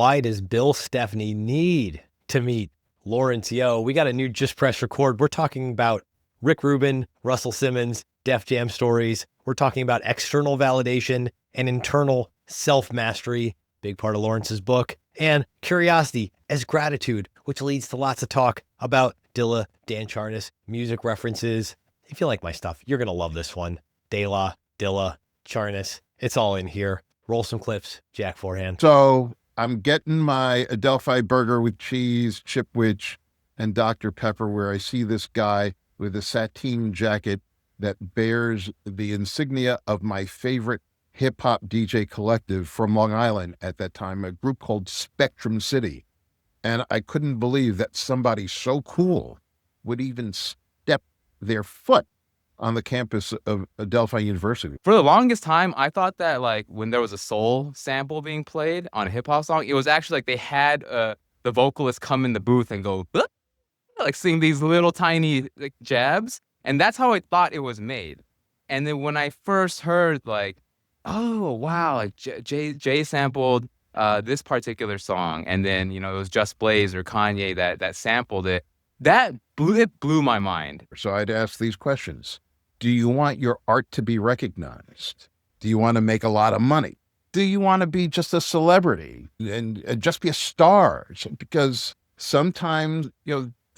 Why does Bill Stephney need to meet Lawrence Yeo? We got a new Just Press Record. We're talking about Rick Rubin, Russell Simmons, Def Jam stories. We're talking about external validation and internal self-mastery, big part of Lawrence's book, and curiosity as gratitude, which leads to lots of talk about Dilla, Dan Charnas, music references. If you like my stuff, you're going to love this one. De La, Dilla, Charnas, it's all in here. Roll some clips, Jack Forehand. So I'm getting my Adelphi burger with cheese, Chipwich, and Dr. Pepper, where I see this guy with a sateen jacket that bears the insignia of my favorite hip-hop DJ collective from Long Island at that time, a group called Spectrum City. And I couldn't believe that somebody so cool would even step their foot on the campus of Adelphi University. For the longest time, I thought that like when there was a soul sample being played on a hip hop song, it was actually like they had the vocalist come in the booth and go, like sing these little tiny like jabs. And that's how I thought it was made. And then when I first heard like, oh, wow, like Jay sampled this particular song. And then, it was Just Blaze or Kanye that sampled it. It blew my mind. So I'd ask these questions. Do you want your art to be recognized? Do you want to make a lot of money? Do you want to be just a celebrity and just be a star? Because sometimes,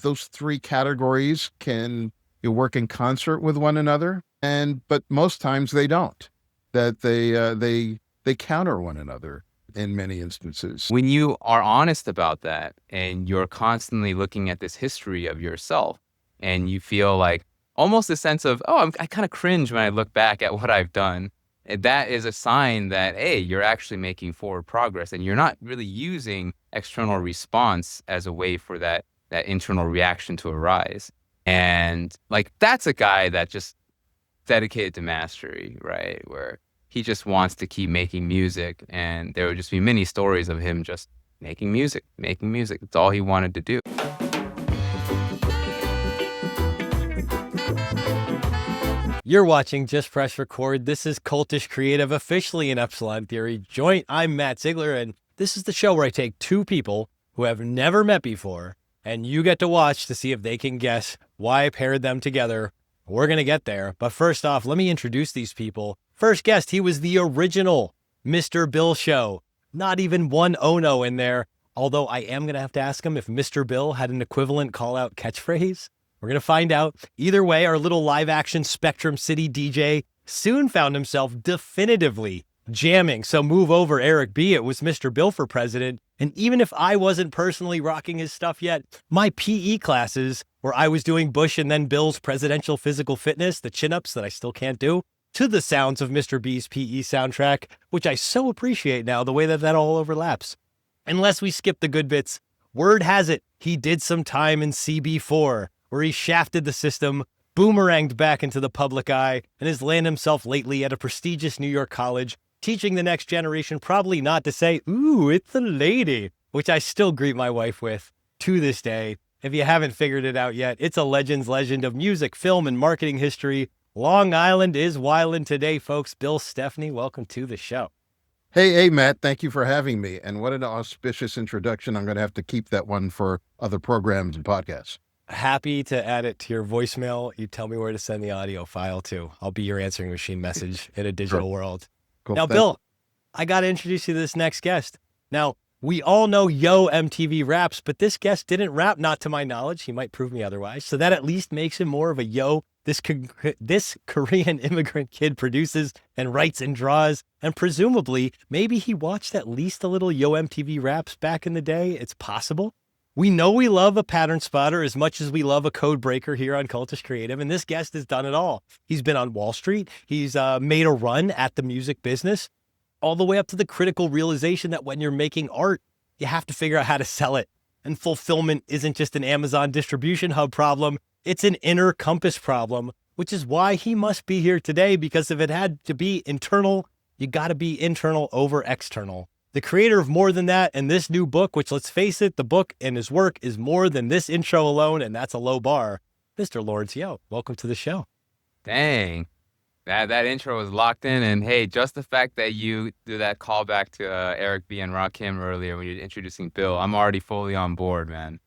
those three categories can work in concert with one another, but most times they don't. That they counter one another in many instances. When you are honest about that and you're constantly looking at this history of yourself and you feel like almost a sense of, I kind of cringe when I look back at what I've done. And that is a sign that, hey, you're actually making forward progress and you're not really using external response as a way for that internal reaction to arise. And like, that's a guy that just dedicated to mastery, right? Where he just wants to keep making music. And there would just be many stories of him just making music. It's all he wanted to do. You're watching Just Press Record. This is Cultish Creative, officially an Epsilon Theory joint. I'm Matt Ziegler, and this is the show where I take two people who have never met before, and you get to watch to see if they can guess why I paired them together. We're going to get there, but first off, let me introduce these people. First guest, he was the original Mr. Bill Show. Not even one Ono in there, although I am going to have to ask him if Mr. Bill had an equivalent call-out catchphrase. We're going to find out. Either way, our little live-action Spectrum City DJ soon found himself definitively jamming. So move over, Eric B. It was Mr. Bill for president. And even if I wasn't personally rocking his stuff yet, my PE classes, where I was doing Bush and then Bill's presidential physical fitness, the chin-ups that I still can't do, to the sounds of Mr. B's PE soundtrack, which I so appreciate now, the way that all overlaps. Unless we skip the good bits, word has it, he did some time in CB4, where he shafted the system, boomeranged back into the public eye, and has landed himself lately at a prestigious New York college, teaching the next generation probably not to say, ooh, it's a lady, which I still greet my wife with to this day. If you haven't figured it out yet, it's a legend's legend of music, film, and marketing history. Long Island is wildin' today, folks. Bill Stephney, welcome to the show. Hey, Matt, thank you for having me. And what an auspicious introduction. I'm going to have to keep that one for other programs and podcasts. Happy to add it to your voicemail. You tell me where to send the audio file to. I'll be your answering machine message in a digital world. Cool. Now, Bill, I got to introduce you to this next guest. Now, we all know Yo MTV raps, but this guest didn't rap, not to my knowledge. He might prove me otherwise. So that at least makes him more of a Yo. This Korean immigrant kid produces and writes and draws, and presumably, maybe he watched at least a little Yo MTV raps back in the day. It's possible. We know we love a pattern spotter as much as we love a code breaker here on Cultish Creative, and this guest has done it all. He's been on Wall Street. He's made a run at the music business, all the way up to the critical realization that when you're making art, you have to figure out how to sell it. And fulfillment isn't just an Amazon distribution hub problem. It's an inner compass problem, which is why he must be here today, because if it had to be internal, you got to be internal over external. The creator of More Than That and this new book, which, let's face it, the book and his work is more than this intro alone, and that's a low bar. Mr. Lawrence Yeo, welcome to the show. Dang. That intro was locked in, and hey, just the fact that you do that callback to Eric B and Rakim earlier when you're introducing Bill, I'm already fully on board, man.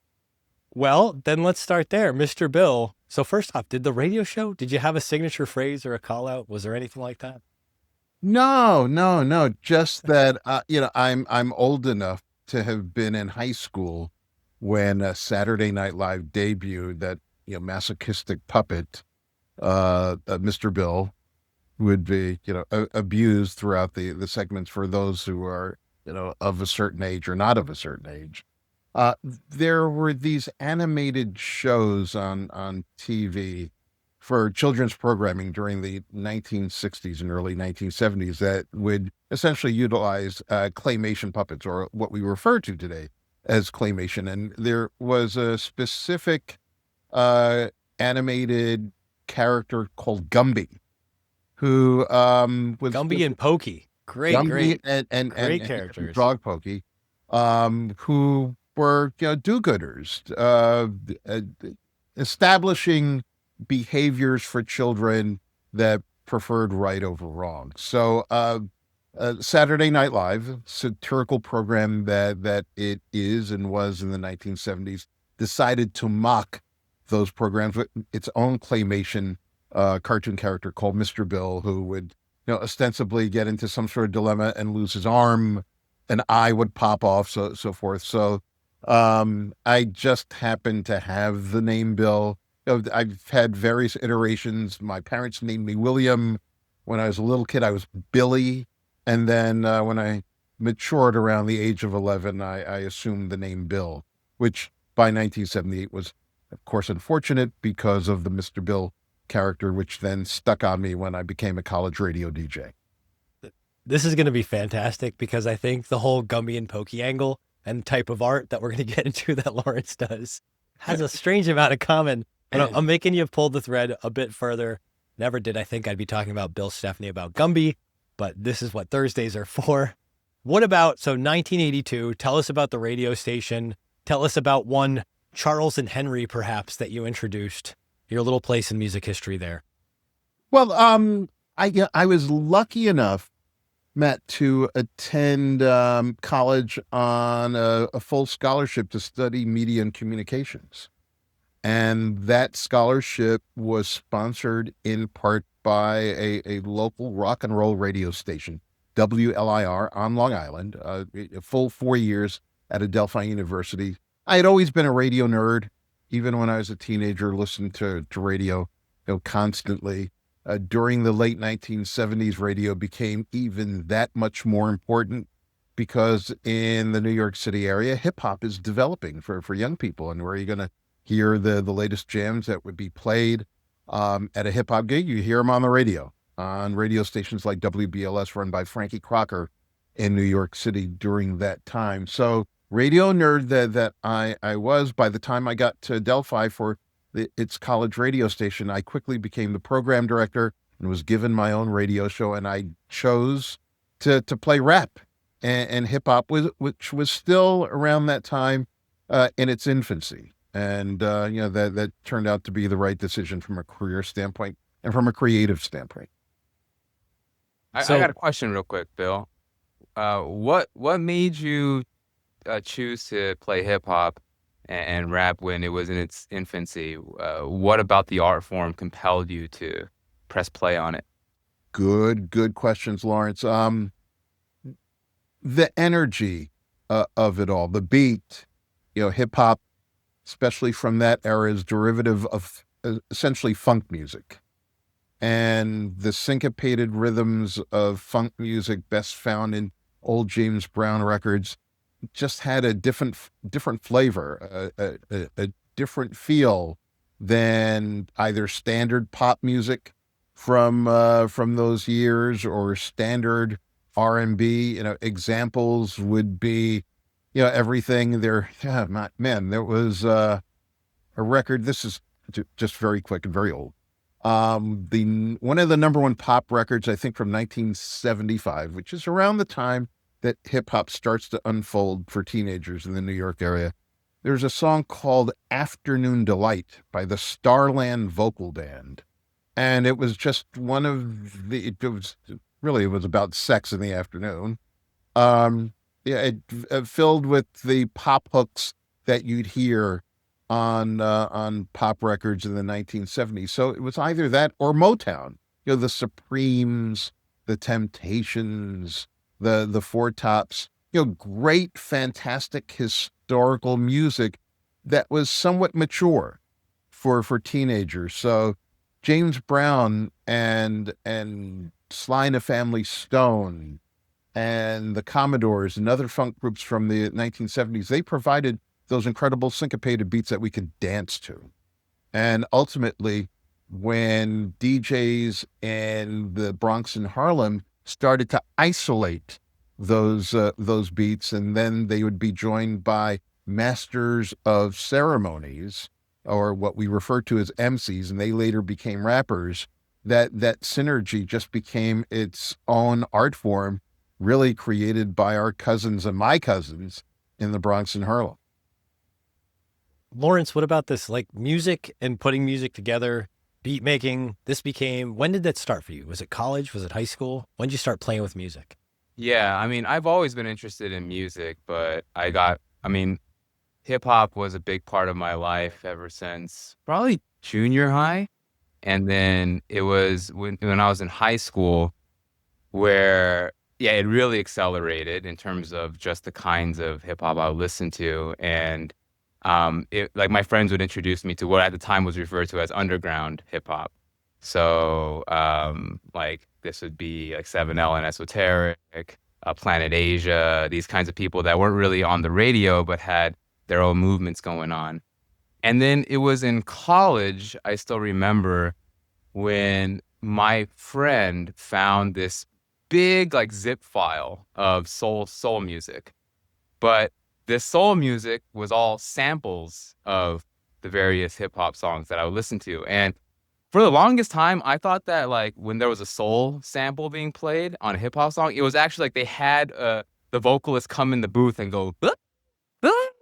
Well, then let's start there. Mr. Bill. So first off, did the radio show, did you have a signature phrase or a call out? Was there anything like that? No. Just that, I'm old enough to have been in high school when Saturday Night Live debuted. That masochistic puppet, Mr. Bill, would be abused throughout the segments for those who are of a certain age or not of a certain age. There were these animated shows on TV for children's programming during the 1960s and early 1970s that would essentially utilize claymation puppets, or what we refer to today as claymation. And there was a specific animated character called Gumby, who was Gumby and Pokey. Great, Gumby great. and Great characters. Dog Pokey, who were do-gooders, establishing behaviors for children that preferred right over wrong. So Saturday Night Live, satirical program that it is and was in the 1970s, decided to mock those programs with its own claymation cartoon character called Mr. Bill, who would ostensibly get into some sort of dilemma and lose his arm, an eye would pop off, so forth. So I just happened to have the name Bill. I've had various iterations. My parents named me William. When I was a little kid, I was Billy. And then when I matured around the age of 11, I assumed the name Bill, which by 1978 was, of course, unfortunate because of the Mr. Bill character, which then stuck on me when I became a college radio DJ. This is going to be fantastic because I think the whole Gumby and Pokey angle and type of art that we're going to get into that Lawrence does has a strange amount in common. But I'm making you pull the thread a bit further. Never did I think I'd be talking about Bill Stephney about Gumby, but this is what Thursdays are for. What about, so 1982, tell us about the radio station. Tell us about one Charles and Henry, perhaps, that you introduced, your little place in music history there. Well, I was lucky enough, Matt, to attend college on a full scholarship to study media and communications. And that scholarship was sponsored in part by a local rock and roll radio station, WLIR on Long Island, a full 4 years at Adelphi University. I had always been a radio nerd. Even when I was a teenager, listened to radio constantly. During the late 1970s, radio became even that much more important because in the New York City area, hip hop is developing for young people. And where are you going to hear the latest jams that would be played at a hip hop gig? You hear them on the radio, on radio stations like WBLS, run by Frankie Crocker in New York City during that time. So radio nerd that I was, by the time I got to Adelphi for its college radio station, I quickly became the program director and was given my own radio show. And I chose to play rap and hip hop, which was still around that time in its infancy. And, that turned out to be the right decision from a career standpoint and from a creative standpoint. I got a question real quick, Bill. What made you choose to play hip hop and rap when it was in its infancy? What about the art form compelled you to press play on it? Good questions, Lawrence. The energy of it all, the beat, hip hop, especially from that era, is derivative of essentially funk music. And the syncopated rhythms of funk music, best found in old James Brown records, just had a different flavor, a different feel than either standard pop music from those years or standard R&B. Examples would be everything there. Yeah, man, there was a record. This is just very quick and very old. One of the number one pop records, I think from 1975, which is around the time that hip hop starts to unfold for teenagers in the New York area. There's a song called Afternoon Delight by the Starland Vocal Band. And it was just one of the, it was about sex in the afternoon. Yeah, it filled with the pop hooks that you'd hear on pop records in the 1970s. So it was either that or Motown. The Supremes, the Temptations, the Four Tops. Great, fantastic historical music that was somewhat mature for teenagers. So James Brown and Sly and the Family Stone and the Commodores and other funk groups from the 1970s, they provided those incredible syncopated beats that we could dance to. And ultimately, when DJs in the Bronx and Harlem started to isolate those beats, and then they would be joined by masters of ceremonies, or what we refer to as MCs, and they later became rappers, that synergy just became its own art form, really created by our cousins and my cousins in the Bronx and Harlem. Lawrence, what about this? Like music and putting music together, beat making, when did that start for you? Was it college? Was it high school? When did you start playing with music? Yeah, I mean, I've always been interested in music, but hip hop was a big part of my life ever since probably junior high. And then it was when I was in high school where, yeah, it really accelerated in terms of just the kinds of hip hop I would listen to. And like my friends would introduce me to what at the time was referred to as underground hip hop. So like this would be like 7L and Esoteric, Planet Asia, these kinds of people that weren't really on the radio but had their own movements going on. And then it was in college, I still remember, when my friend found this big like zip file of soul music. But this soul music was all samples of the various hip hop songs that I would listen to. And for the longest time, I thought that like when there was a soul sample being played on a hip hop song, it was actually like they had the vocalist come in the booth and go,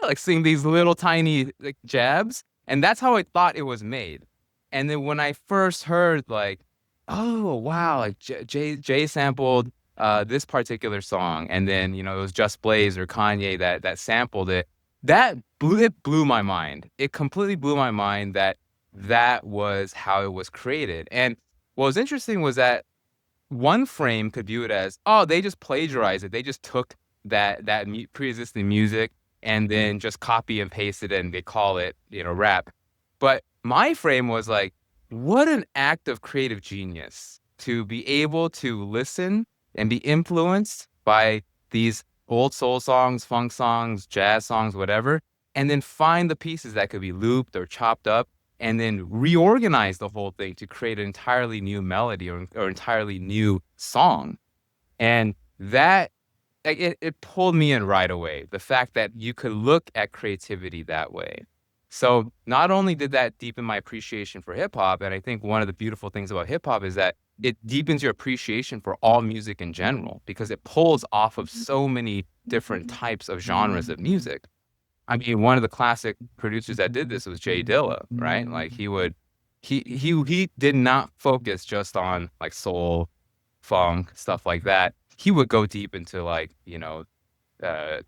like sing these little tiny like jabs. And that's how I thought it was made. And then when I first heard like, oh wow, like Jay sampled this particular song, and then it was Just Blaze or Kanye that sampled it. It blew my mind. It completely blew my mind that was how it was created. And what was interesting was that one frame could view it as, oh, they just plagiarized it. They just took that pre-existing music and then just copy and paste it, and they call it rap. But my frame was like, what an act of creative genius to be able to listen and be influenced by these old soul songs, funk songs, jazz songs, whatever, and then find the pieces that could be looped or chopped up and then reorganize the whole thing to create an entirely new melody or entirely new song. And that, it pulled me in right away. The fact that you could look at creativity that way. So not only did that deepen my appreciation for hip hop, and I think one of the beautiful things about hip hop is that it deepens your appreciation for all music in general, because it pulls off of so many different types of genres of music. I mean, one of the classic producers that did this was Jay Dilla, right? Like he did not focus just on like soul, funk, stuff like that. He would go deep into like,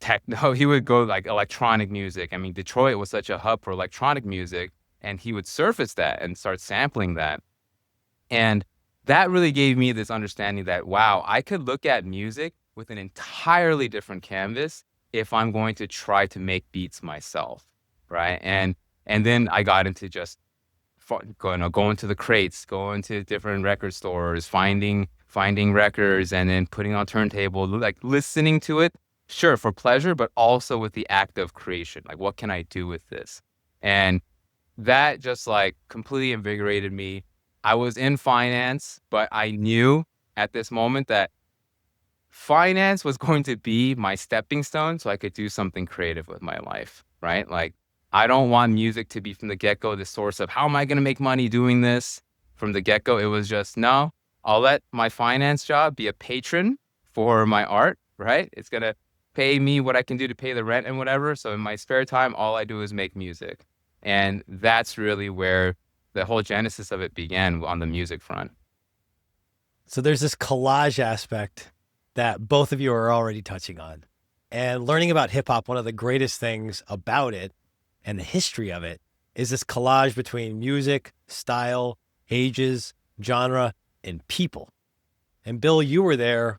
techno. He would go like electronic music. I mean, Detroit was such a hub for electronic music, and he would surface that and start sampling that. And that really gave me this understanding that, wow, I could look at music with an entirely different canvas if I'm going to try to make beats myself, right? And then I got into just going to the crates, going to different record stores, finding records, and then putting on turntable, like listening to it, sure, for pleasure, but also with the act of creation. Like, what can I do with this? And that just like completely invigorated me. I was in finance, but I knew at this moment that finance was going to be my stepping stone so I could do something creative with my life, right? Like, I don't want music to be from the get-go the source of how am I going to make money doing this from the get-go. It was just, no, I'll let my finance job be a patron for my art, right? It's going to pay me what I can do to pay the rent and whatever. So in my spare time, all I do is make music. And that's really where the whole genesis of it began on the music front. So there's this collage aspect that both of you are already touching on. And learning about hip hop, one of the greatest things about it and the history of it is this collage between music, style, ages, genre, and people. And Bill, you were there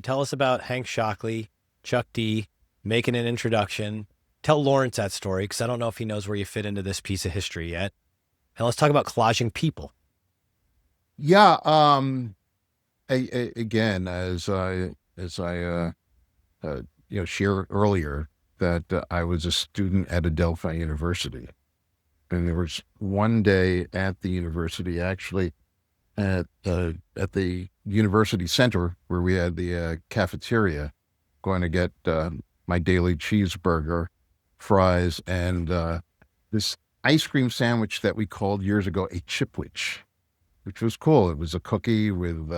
tell us about Hank Shockley, Chuck D, making an introduction. Tell Lawrence that story, because I don't know if he knows where you fit into this piece of history yet. And let's talk about collaging people. Yeah. Again, as I shared earlier, that I was a student at Adelphi University, and there was one day at the university, actually at the university center where we had the cafeteria, going to get my daily cheeseburger, fries, and this ice cream sandwich that we called years ago a chipwich, which was cool. It was a cookie with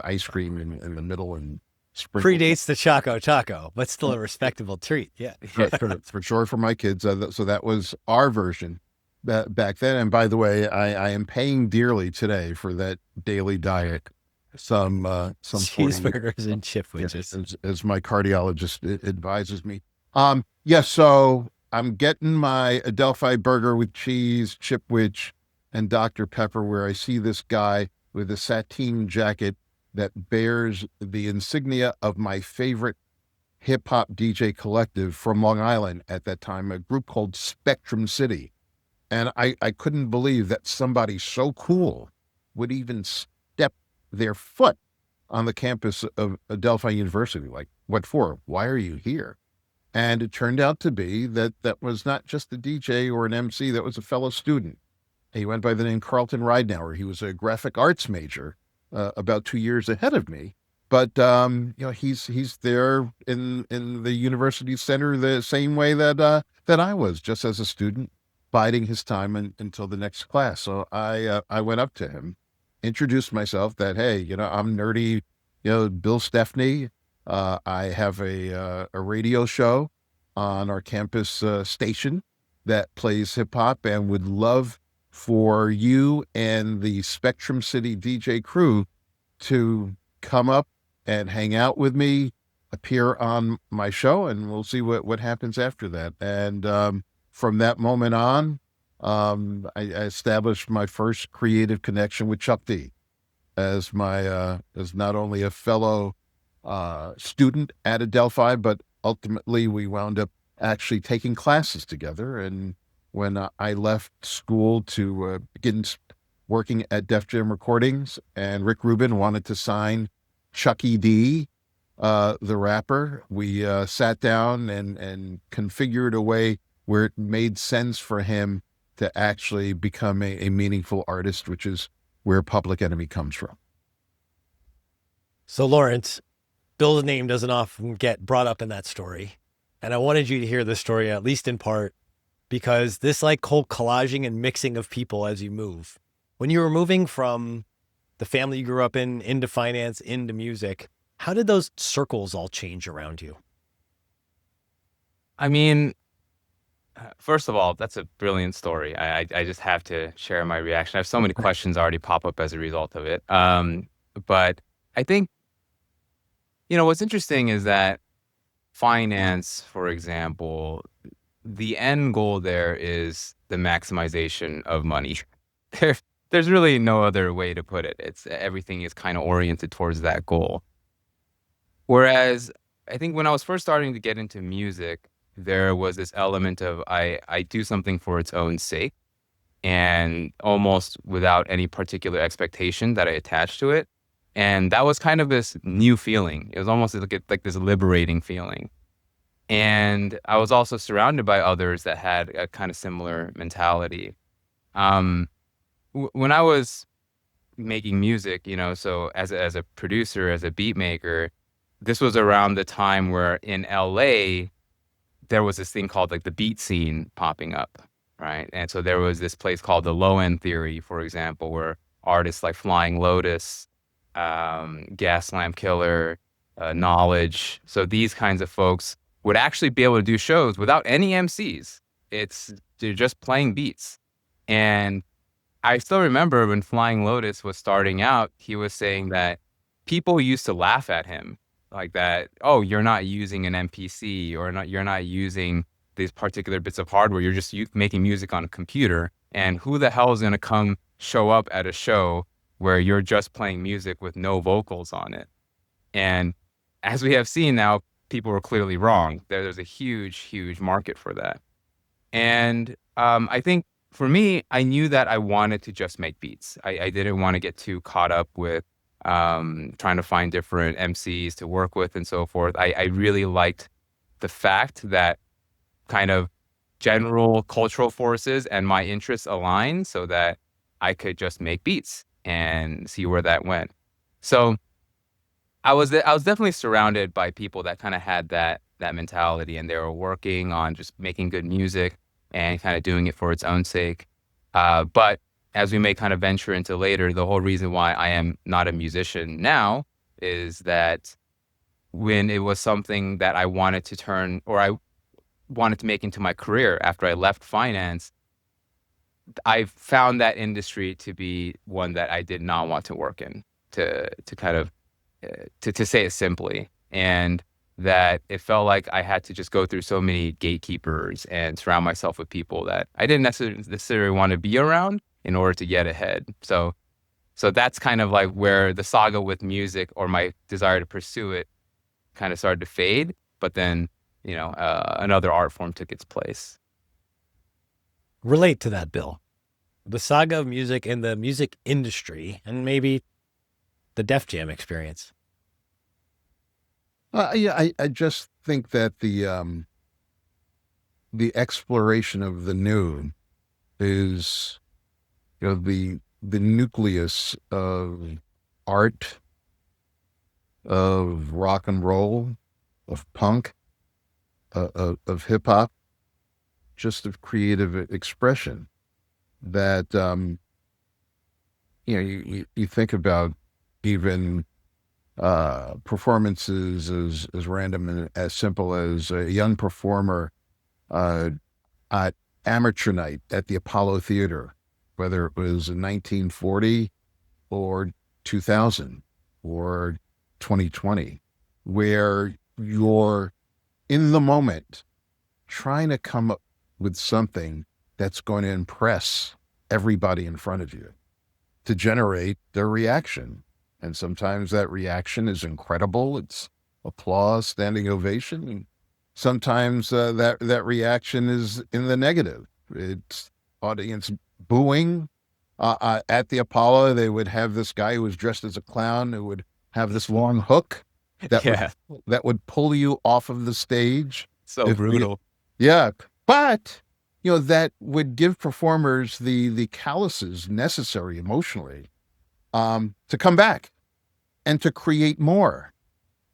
ice cream in the middle and sprinkled. Predates the Choco Taco, but still a respectable treat. Yeah. For sure, for my kids. So that was our version back then. And by the way, I am paying dearly today for that daily diet. Some cheeseburgers and chipwiches, as my cardiologist advises me. So I'm getting my Adelphi burger with cheese, chipwich, and Dr. Pepper, where I see this guy with a sateen jacket that bears the insignia of my favorite hip-hop DJ collective from Long Island at that time, a group called Spectrum City. And I couldn't believe that somebody so cool would even step their foot on the campus of Adelphi University. Like, what for? Why are you here? And it turned out to be that was not just a DJ or an MC, that was a fellow student. He went by the name Carlton Ridenauer. He was a graphic arts major, about 2 years ahead of me. But he's there in the university center the same way that I was, just as a student, biding his time until the next class. So I went up to him, introduced myself, that, hey, I'm nerdy, Bill Stephney. I have a radio show on our campus station that plays hip hop, and would love for you and the Spectrum City DJ crew to come up and hang out with me, appear on my show, and we'll see what happens after that. And from that moment on, I established my first creative connection with Chuck D as not only a fellow student at Adelphi, but ultimately we wound up actually taking classes together. And when I left school to begin working at Def Jam Recordings, and Rick Rubin wanted to sign Chucky D, the rapper, we sat down and configured a way where it made sense for him to actually become a meaningful artist, which is where Public Enemy comes from. So Lawrence, Bill's name doesn't often get brought up in that story. And I wanted you to hear this story, at least in part, because this whole collaging and mixing of people as you move. When you were moving from the family you grew up in, into finance, into music, how did those circles all change around you? I mean, first of all, that's a brilliant story. I just have to share my reaction. I have so many questions already pop up as a result of it. But I think, what's interesting is that finance, for example, the end goal there is the maximization of money. There's really no other way to put it. Everything is kind of oriented towards that goal. Whereas I think when I was first starting to get into music, there was this element of I do something for its own sake, and almost without any particular expectation that I attached to it. And that was kind of this new feeling. It was almost like this liberating feeling. And I was also surrounded by others that had a kind of similar mentality. When I was making music, so as a producer, as a beat maker, this was around the time where in LA, there was this thing called the beat scene popping up, right? And so there was this place called the Low End Theory, for example, where artists like Flying Lotus, Gas Lamp Killer, Knowledge, so these kinds of folks would actually be able to do shows without any MCs. They're just playing beats. And I still remember when Flying Lotus was starting out, he was saying that people used to laugh at him like that. Oh, you're not using an MPC, or not, you're not using these particular bits of hardware. You're just making music on a computer. And who the hell is going to come show up at a show where you're just playing music with no vocals on it? And as we have seen now, people were clearly wrong. There's a huge, huge market for that. And I think for me, I knew that I wanted to just make beats. I didn't want to get too caught up with trying to find different MCs to work with and so forth. I really liked the fact that kind of general cultural forces and my interests aligned so that I could just make beats and see where that went. So I was definitely surrounded by people that kind of had that mentality, and they were working on just making good music and kind of doing it for its own sake. But as we may kind of venture into later, the whole reason why I am not a musician now is that when it was something that I wanted to turn, or I wanted to make into my career after I left finance, I found that industry to be one that I did not want to work in, to kind of to say it simply, and that it felt like I had to just go through so many gatekeepers and surround myself with people that I didn't necessarily want to be around in order to get ahead. So that's kind of like where the saga with music, or my desire to pursue it, kind of started to fade. But then, another art form took its place. Relate to that, Bill. The saga of music and the music industry, and maybe the Def Jam experience. I just think that the exploration of the new is, the nucleus of art, of rock and roll, of punk, of hip hop, just of creative expression. That you think about even performances as random and as simple as a young performer at amateur night at the Apollo Theater, whether it was in 1940 or 2000 or 2020, where you're in the moment trying to come up with something that's going to impress everybody in front of you to generate their reaction. And sometimes that reaction is incredible. It's applause, standing ovation. And sometimes that reaction is in the negative. It's audience booing. At the Apollo, they would have this guy who was dressed as a clown who would have this long hook that would pull you off of the stage. So brutal. But that would give performers the calluses necessary emotionally to come back and to create more,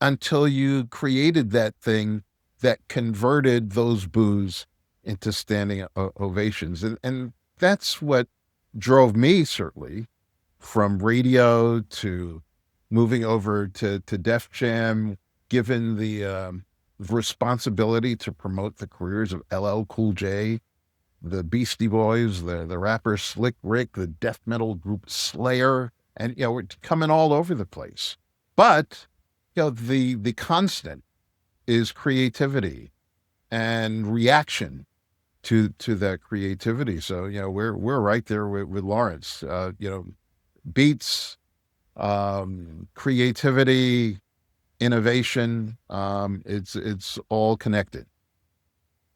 until you created that thing that converted those boos into standing ovations. And that's what drove me, certainly, from radio to moving over to Def Jam, given the responsibility to promote the careers of LL Cool J, the Beastie Boys, the rapper Slick Rick, the death metal group Slayer, and we're coming all over the place. But the constant is creativity and reaction to that creativity. So we're right there with Lawrence. Beats, creativity, innovation. It's all connected.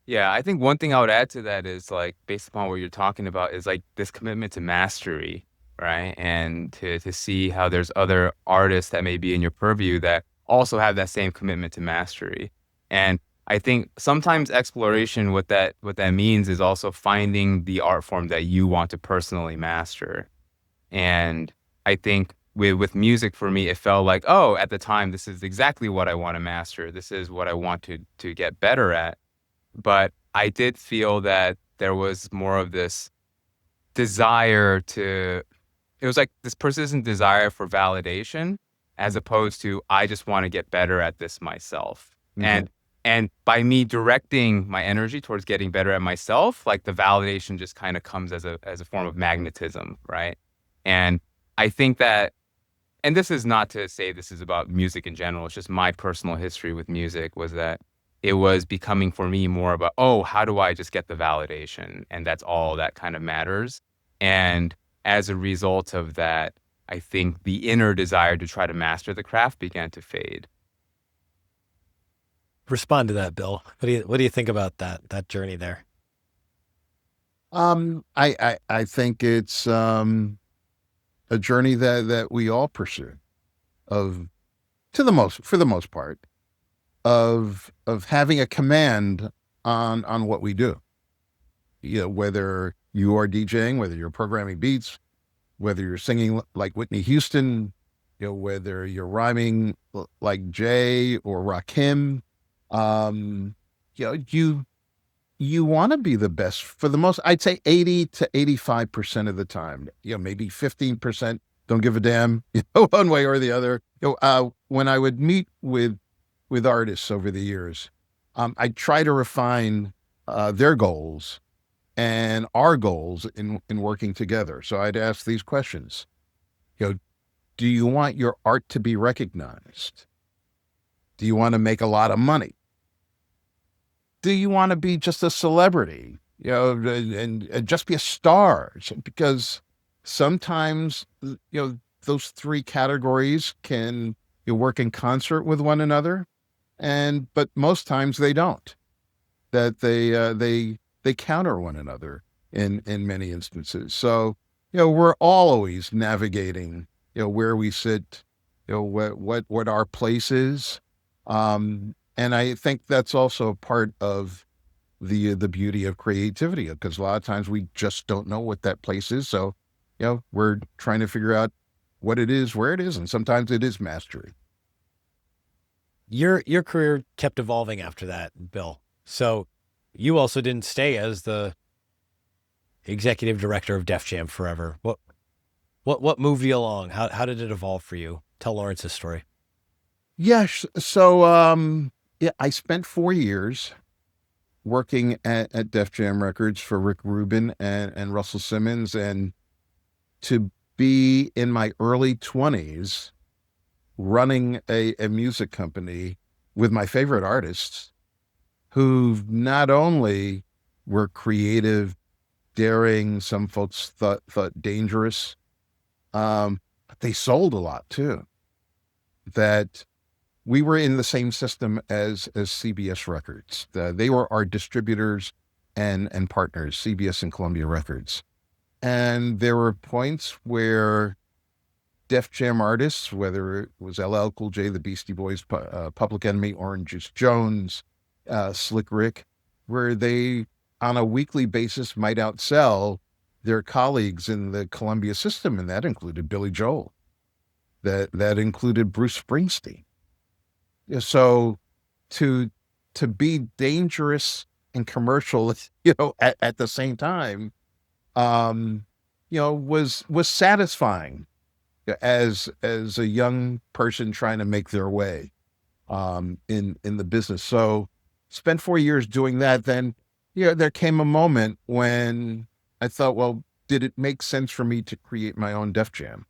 Yeah, I think one thing I would add to that is, like, based upon what you're talking about, is like this commitment to mastery, right? And to see how there's other artists that may be in your purview that also have that same commitment to mastery. And I think sometimes exploration, what that means is also finding the art form that you want to personally master. And I think with music, for me, it felt like, oh, at the time, this is exactly what I want to master. This is what I want to get better at. But I did feel that there was more of this desire it was like this persistent desire for validation, as opposed to, I just want to get better at this myself. Mm-hmm. And And by me directing my energy towards getting better at myself, like the validation just kind of comes as a form of magnetism, right? And I think that, and this is not to say this is about music in general, it's just my personal history with music was that it was becoming for me more about, oh, how do I just get the validation? And that's all that kind of matters. And as a result of that, I think the inner desire to try to master the craft began to fade. Respond to that, Bill. What do you think about that journey there? I think it's a journey that we all pursue of for the most part of having a command on what we do. You know, whether you are DJing, whether you're programming beats, whether you're singing like Whitney Houston, you know, whether you're rhyming like Jay or Rakim, you know, you want to be the best for the most, I'd say 80 to 85% of the time, you know, maybe 15% don't give a damn, you know, one way or the other. You know, when I would meet with artists over the years, I try to refine their goals and our goals in working together. So I'd ask these questions, you know, do you want your art to be recognized? Do you want to make a lot of money? Do you want to be just a celebrity, you know, and just be a star? Because sometimes, you know, those three categories can, you work in concert with one another, but most times they don't. That they counter one another in many instances. So, you know, we're always navigating, you know, where we sit, you know, what our place is. And I think that's also part of the beauty of creativity, because a lot of times we just don't know what that place is. So, you know, we're trying to figure out what it is, where it is, and sometimes it is mastery. Your career kept evolving after that, Bill. So you also didn't stay as the executive director of Def Jam forever. What moved you along? How did it evolve for you? Tell Lawrence's story. Yes. So, yeah, I spent 4 years working at Def Jam Records for Rick Rubin and Russell Simmons. And to be in my early 20s running a music company with my favorite artists who not only were creative, daring, some folks thought dangerous, but they sold a lot too. That we were in the same system as CBS Records. They were our distributors and partners, CBS and Columbia Records. And there were points where Def Jam artists, whether it was LL Cool J, the Beastie Boys, Public Enemy, Orange Juice Jones, Slick Rick, where they, on a weekly basis, might outsell their colleagues in the Columbia system, and that included Billy Joel. That included Bruce Springsteen. So to be dangerous and commercial, you know, at the same time, you know, was satisfying as a young person trying to make their way in the business. So spent 4 years doing that. Then, you know, there came a moment when I thought, well, did it make sense for me to create my own Def Jam?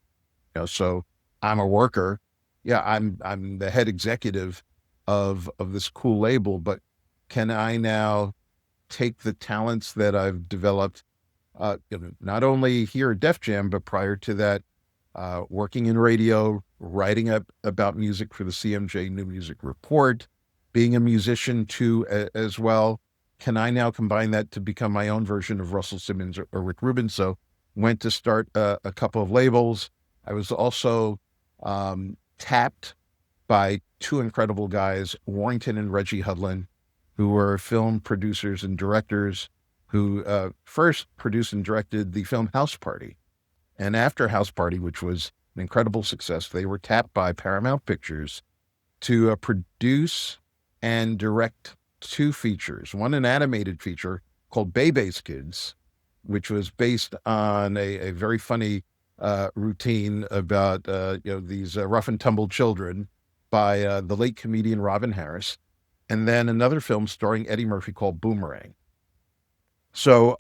You know, so I'm a worker. Yeah, I'm the head executive of this cool label, but can I now take the talents that I've developed, you know, not only here at Def Jam, but prior to that, working in radio, writing up about music for the CMJ New Music Report, being a musician too, as well. Can I now combine that to become my own version of Russell Simmons or Rick Rubin? So went to start a couple of labels. I was also tapped by two incredible guys, Warrington and Reggie Hudlin, who were film producers and directors who first produced and directed the film House Party. And after House Party, which was an incredible success, they were tapped by Paramount Pictures to produce and direct two features. One, an animated feature called Bebe's Kids, which was based on a very funny routine about you know, these rough and tumble children by the late comedian Robin Harris. and then another film starring Eddie Murphy called Boomerang. So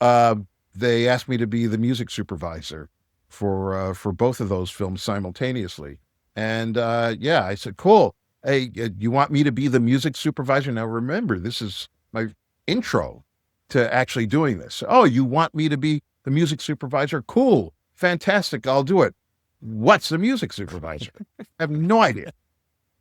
they asked me to be the music supervisor for both of those films simultaneously. And yeah, I said, cool. Hey, you want me to be the music supervisor? Now remember, this is my intro to actually doing this. Oh, you want me to be the music supervisor? Cool. Fantastic. I'll do it. What's a music supervisor? I have no idea.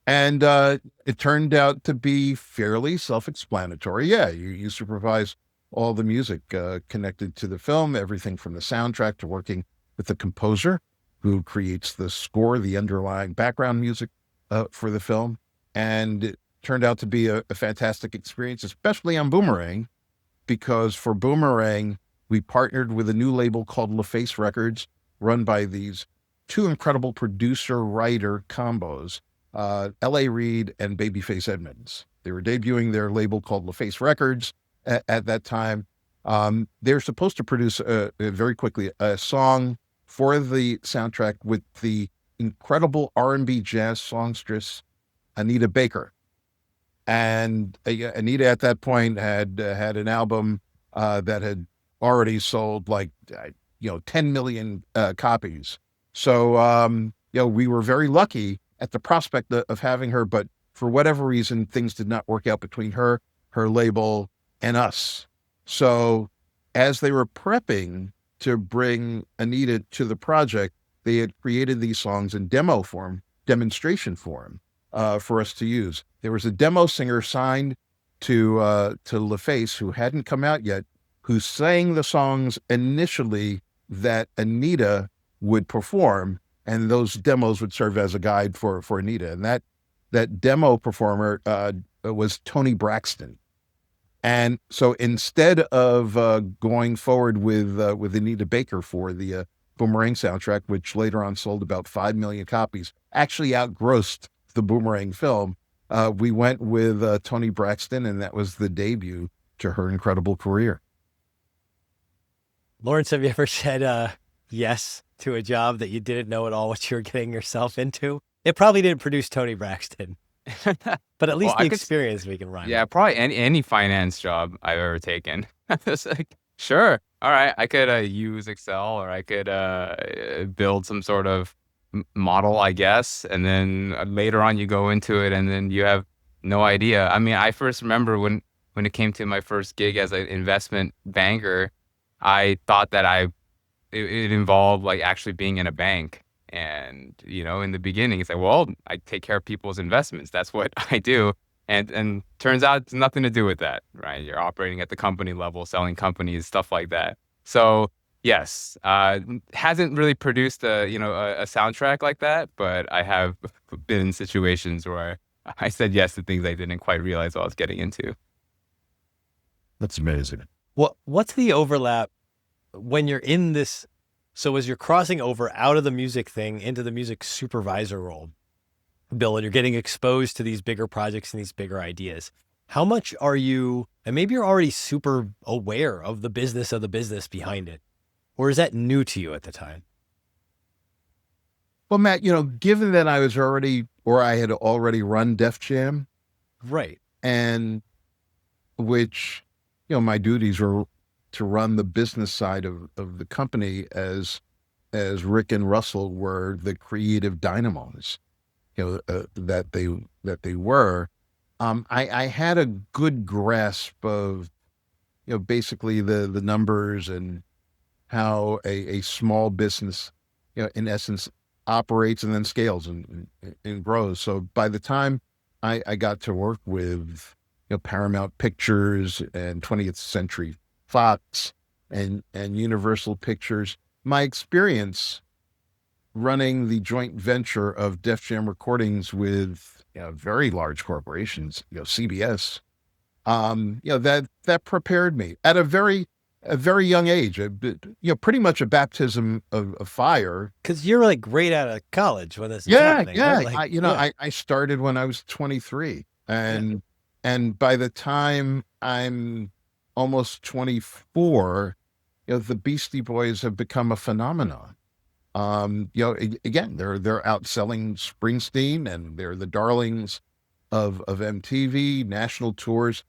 And it turned out to be fairly self-explanatory. Yeah, you supervise all the music connected to the film, everything from the soundtrack to working with the composer who creates the score, the underlying background music for the film. And it turned out to be a fantastic experience, especially on Boomerang, because for Boomerang, we partnered with a new label called LaFace Records, run by these two incredible producer-writer combos, L.A. Reid and Babyface Edmonds. They were debuting their label called LaFace Records at that time. They're supposed to produce very quickly a song for the soundtrack with the incredible R&B jazz songstress Anita Baker. And Anita at that point had an album that had already sold 10 million copies. So we were very lucky at the prospect of having her, but for whatever reason, things did not work out between her label, and us. So as they were prepping to bring Anita to the project, they had created these songs in demonstration form for us to use. There was a demo singer signed to LaFace who hadn't come out yet, who sang the songs initially that Anita would perform, and those demos would serve as a guide for Anita. And that demo performer was Tony Braxton. And so instead of going forward with Anita Baker for the Boomerang soundtrack, which later on sold about 5 million copies, actually outgrossed the Boomerang film, we went with Tony Braxton, and that was the debut to her incredible career. Lawrence, have you ever said yes to a job that you didn't know at all what you were getting yourself into? It probably didn't produce Tony Braxton. But at least the experience we can rhyme. Yeah, probably any finance job I've ever taken. It's like, sure, all right, I could use Excel, or I could build some sort of model, I guess, and then later on you go into it and then you have no idea. I mean, I first remember when it came to my first gig as an investment banker, I thought that it involved like actually being in a bank. And, in the beginning, it's like, well, I take care of people's investments. That's what I do. And turns out it's nothing to do with that, right? You're operating at the company level, selling companies, stuff like that. So yes, hasn't really produced a soundtrack like that, but I have been in situations where I said yes to things I didn't quite realize what I was getting into. That's amazing. What's the overlap when you're in this? So as you're crossing over out of the music thing into the music supervisor role, Bill, and you're getting exposed to these bigger projects and these bigger ideas, how much are you, and maybe you're already super aware of the business behind it, or is that new to you at the time? Well, Matt, given that I had already run Def Jam, right, and which, my duties were to run the business side of the company as Rick and Russell were the creative dynamos, that they were. I had a good grasp of, basically the numbers and how a small business, in essence, operates and then scales and grows. So by the time I got to work with, Paramount Pictures and 20th Century Fox and Universal Pictures, my experience running the joint venture of Def Jam Recordings with very large corporations, CBS, that prepared me at a very young age, pretty much a baptism of fire. Because you're like right out of college when this is happening. Yeah, right? Like, I started when I was 23, and by the time I'm almost 24, the Beastie Boys have become a phenomenon. Again, they're outselling Springsteen, and they're the darlings of MTV, national tours.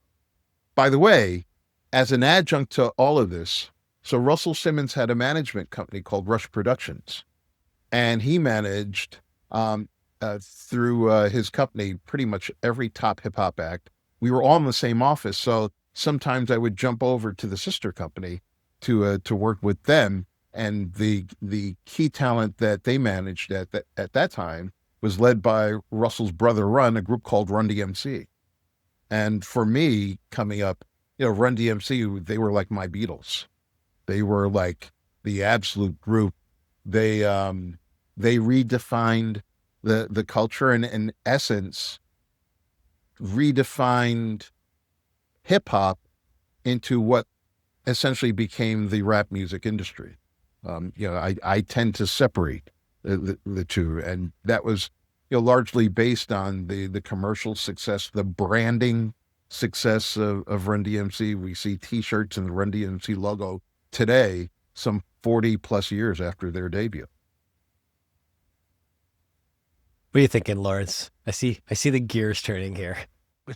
By the way, as an adjunct to all of this, so Russell Simmons had a management company called Rush Productions, and he managed through his company pretty much every top hip hop act. We were all in the same office, so sometimes I would jump over to the sister company to work with them. And the key talent that they managed at that time was led by Russell's brother Run, a group called Run DMC. And for me, coming up, Run DMC, they were like my Beatles. They were like the absolute group. They redefined the culture, and in essence, redefined hip hop into what essentially became the rap music industry. I tend to separate the two, and that was largely based on the commercial success, the branding success of Run DMC. We see T-shirts and the Run DMC logo today, some 40 plus years after their debut. What are you thinking, Lawrence? I see the gears turning here.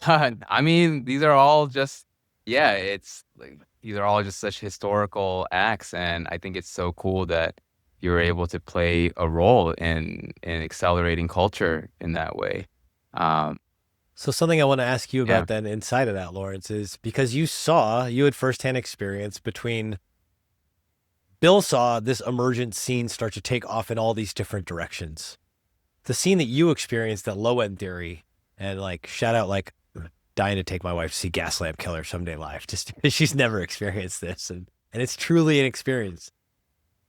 I mean, these are all just, it's like, these are all just such historical acts. And I think it's so cool that you're able to play a role in accelerating culture in that way. So something I want to ask you about then inside of that, Lawrence, is because you had firsthand experience between Bill saw this emergent scene start to take off in all these different directions. The scene that you experienced at Low End Theory, and like shout out, like dying to take my wife to see Gaslamp Killer someday live, just because she's never experienced this, and it's truly an experience.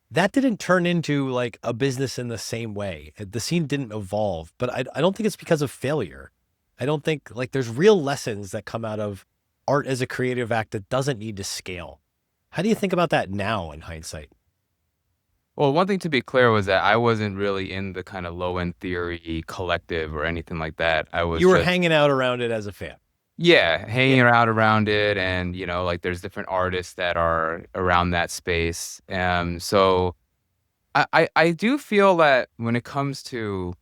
That didn't turn into like a business in the same way. The scene didn't evolve, but I don't think it's because of failure. I don't think like there's real lessons that come out of art as a creative act that doesn't need to scale. How do you think about that now in hindsight? Well, one thing to be clear was that I wasn't really in the kind of Low End Theory collective or anything like that. You were hanging out around it as a fan. Yeah, hanging out around it, and like there's different artists that are around that space. So I do feel that when it comes to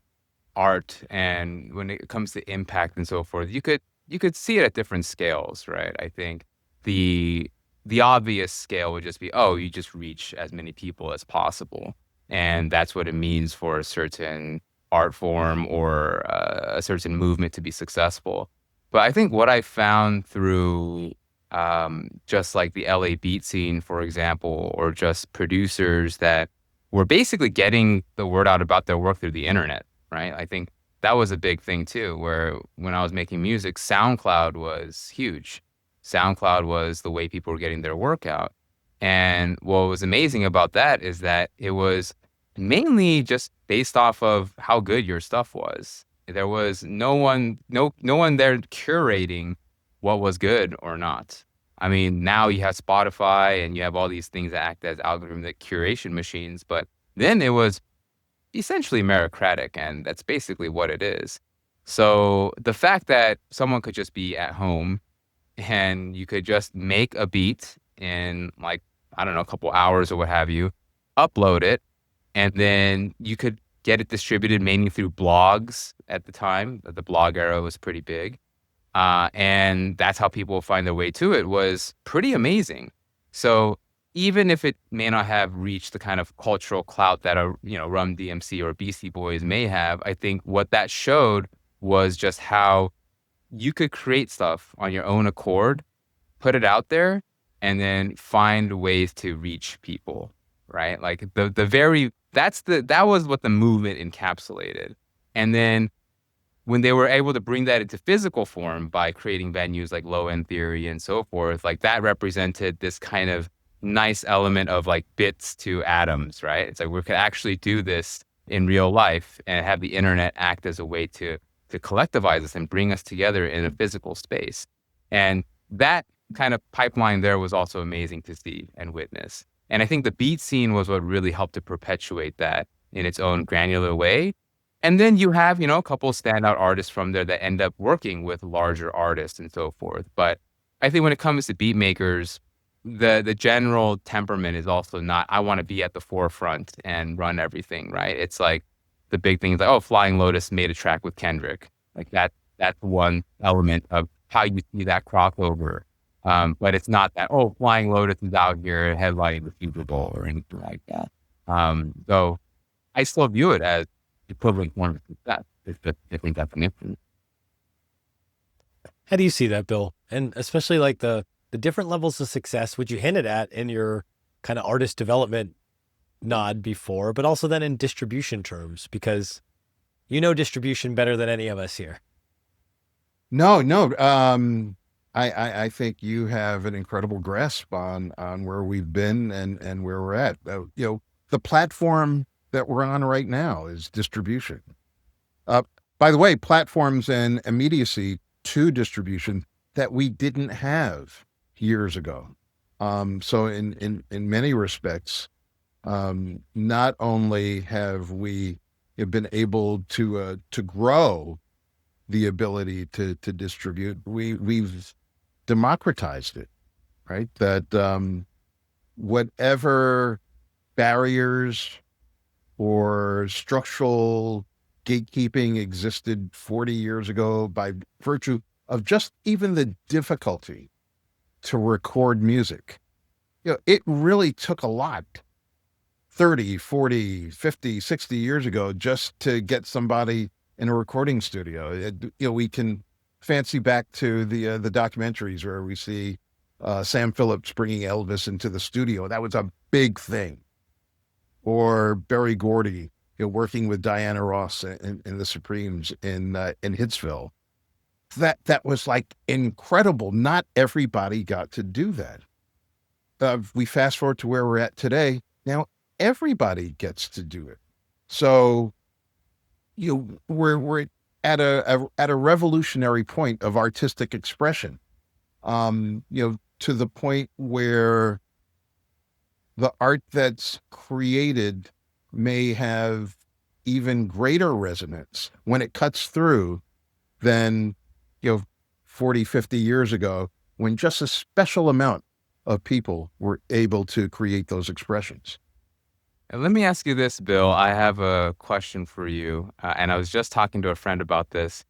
art and when it comes to impact and so forth, you could see it at different scales, right? I think the obvious scale would just be, you just reach as many people as possible, and that's what it means for a certain art form or a certain movement to be successful. But I think what I found through just like the LA beat scene, for example, or just producers that were basically getting the word out about their work through the internet, right? I think that was a big thing too, where when I was making music, SoundCloud was huge. SoundCloud was the way people were getting their work out. And what was amazing about that is that it was mainly just based off of how good your stuff was. There was no one there curating what was good or not. I mean, now you have Spotify and you have all these things that act as algorithmic curation machines, but then it was essentially meritocratic, and that's basically what it is. So the fact that someone could just be at home and you could just make a beat in like, I don't know, a couple hours or what have you, upload it, and then you could get it distributed mainly through blogs at the time. The blog era was pretty big. And that's how people find their way to it, was pretty amazing. So even if it may not have reached the kind of cultural clout that a Run DMC or Beastie Boys may have, I think what that showed was just how you could create stuff on your own accord, put it out there, and then find ways to reach people, right? Like that was what the movement encapsulated. And then when they were able to bring that into physical form by creating venues like Low End Theory and so forth, like that represented this kind of nice element of like bits to atoms, right? It's like we could actually do this in real life and have the internet act as a way to collectivize us and bring us together in a physical space. And that kind of pipeline there was also amazing to see and witness. And I think the beat scene was what really helped to perpetuate that in its own granular way. And then you have, a couple of standout artists from there that end up working with larger artists and so forth. But I think when it comes to beat makers, the general temperament is also not, I want to be at the forefront and run everything, right? It's like the big thing is like, Flying Lotus made a track with Kendrick. Like that's one element of how you see that crossover. But it's not that, oh, Flying Lotus is out here headlining the Super Bowl or anything like that. Though I still view it as equivalent form of success. It's just different definitions. How do you see that, Bill? And especially like the different levels of success, which you hinted at in your kind of artist development nod before, but also then in distribution terms, because you know distribution better than any of us here. No. I think you have an incredible grasp on where we've been and where we're at. The platform that we're on right now is distribution. By the way, platforms and immediacy to distribution that we didn't have years ago. So in many respects, not only have we been able to grow the ability to distribute, we've democratized it, right? That whatever barriers or structural gatekeeping existed 40 years ago by virtue of just even the difficulty to record music, it really took a lot 30, 40, 50, 60 years ago just to get somebody in a recording studio. We can fancy back to the documentaries where we see Sam Phillips bringing Elvis into the studio. That was a big thing. Or Berry Gordy, working with Diana Ross in the Supremes in Hitsville. That was like incredible. Not everybody got to do that. We fast forward to where we're at today. Now everybody gets to do it. So, we're at a revolutionary point of artistic expression. To the point where the art that's created may have even greater resonance when it cuts through than 40, 50 years ago, when just a special amount of people were able to create those expressions. And let me ask you this, Bill. I have a question for you, and I was just talking to a friend about this.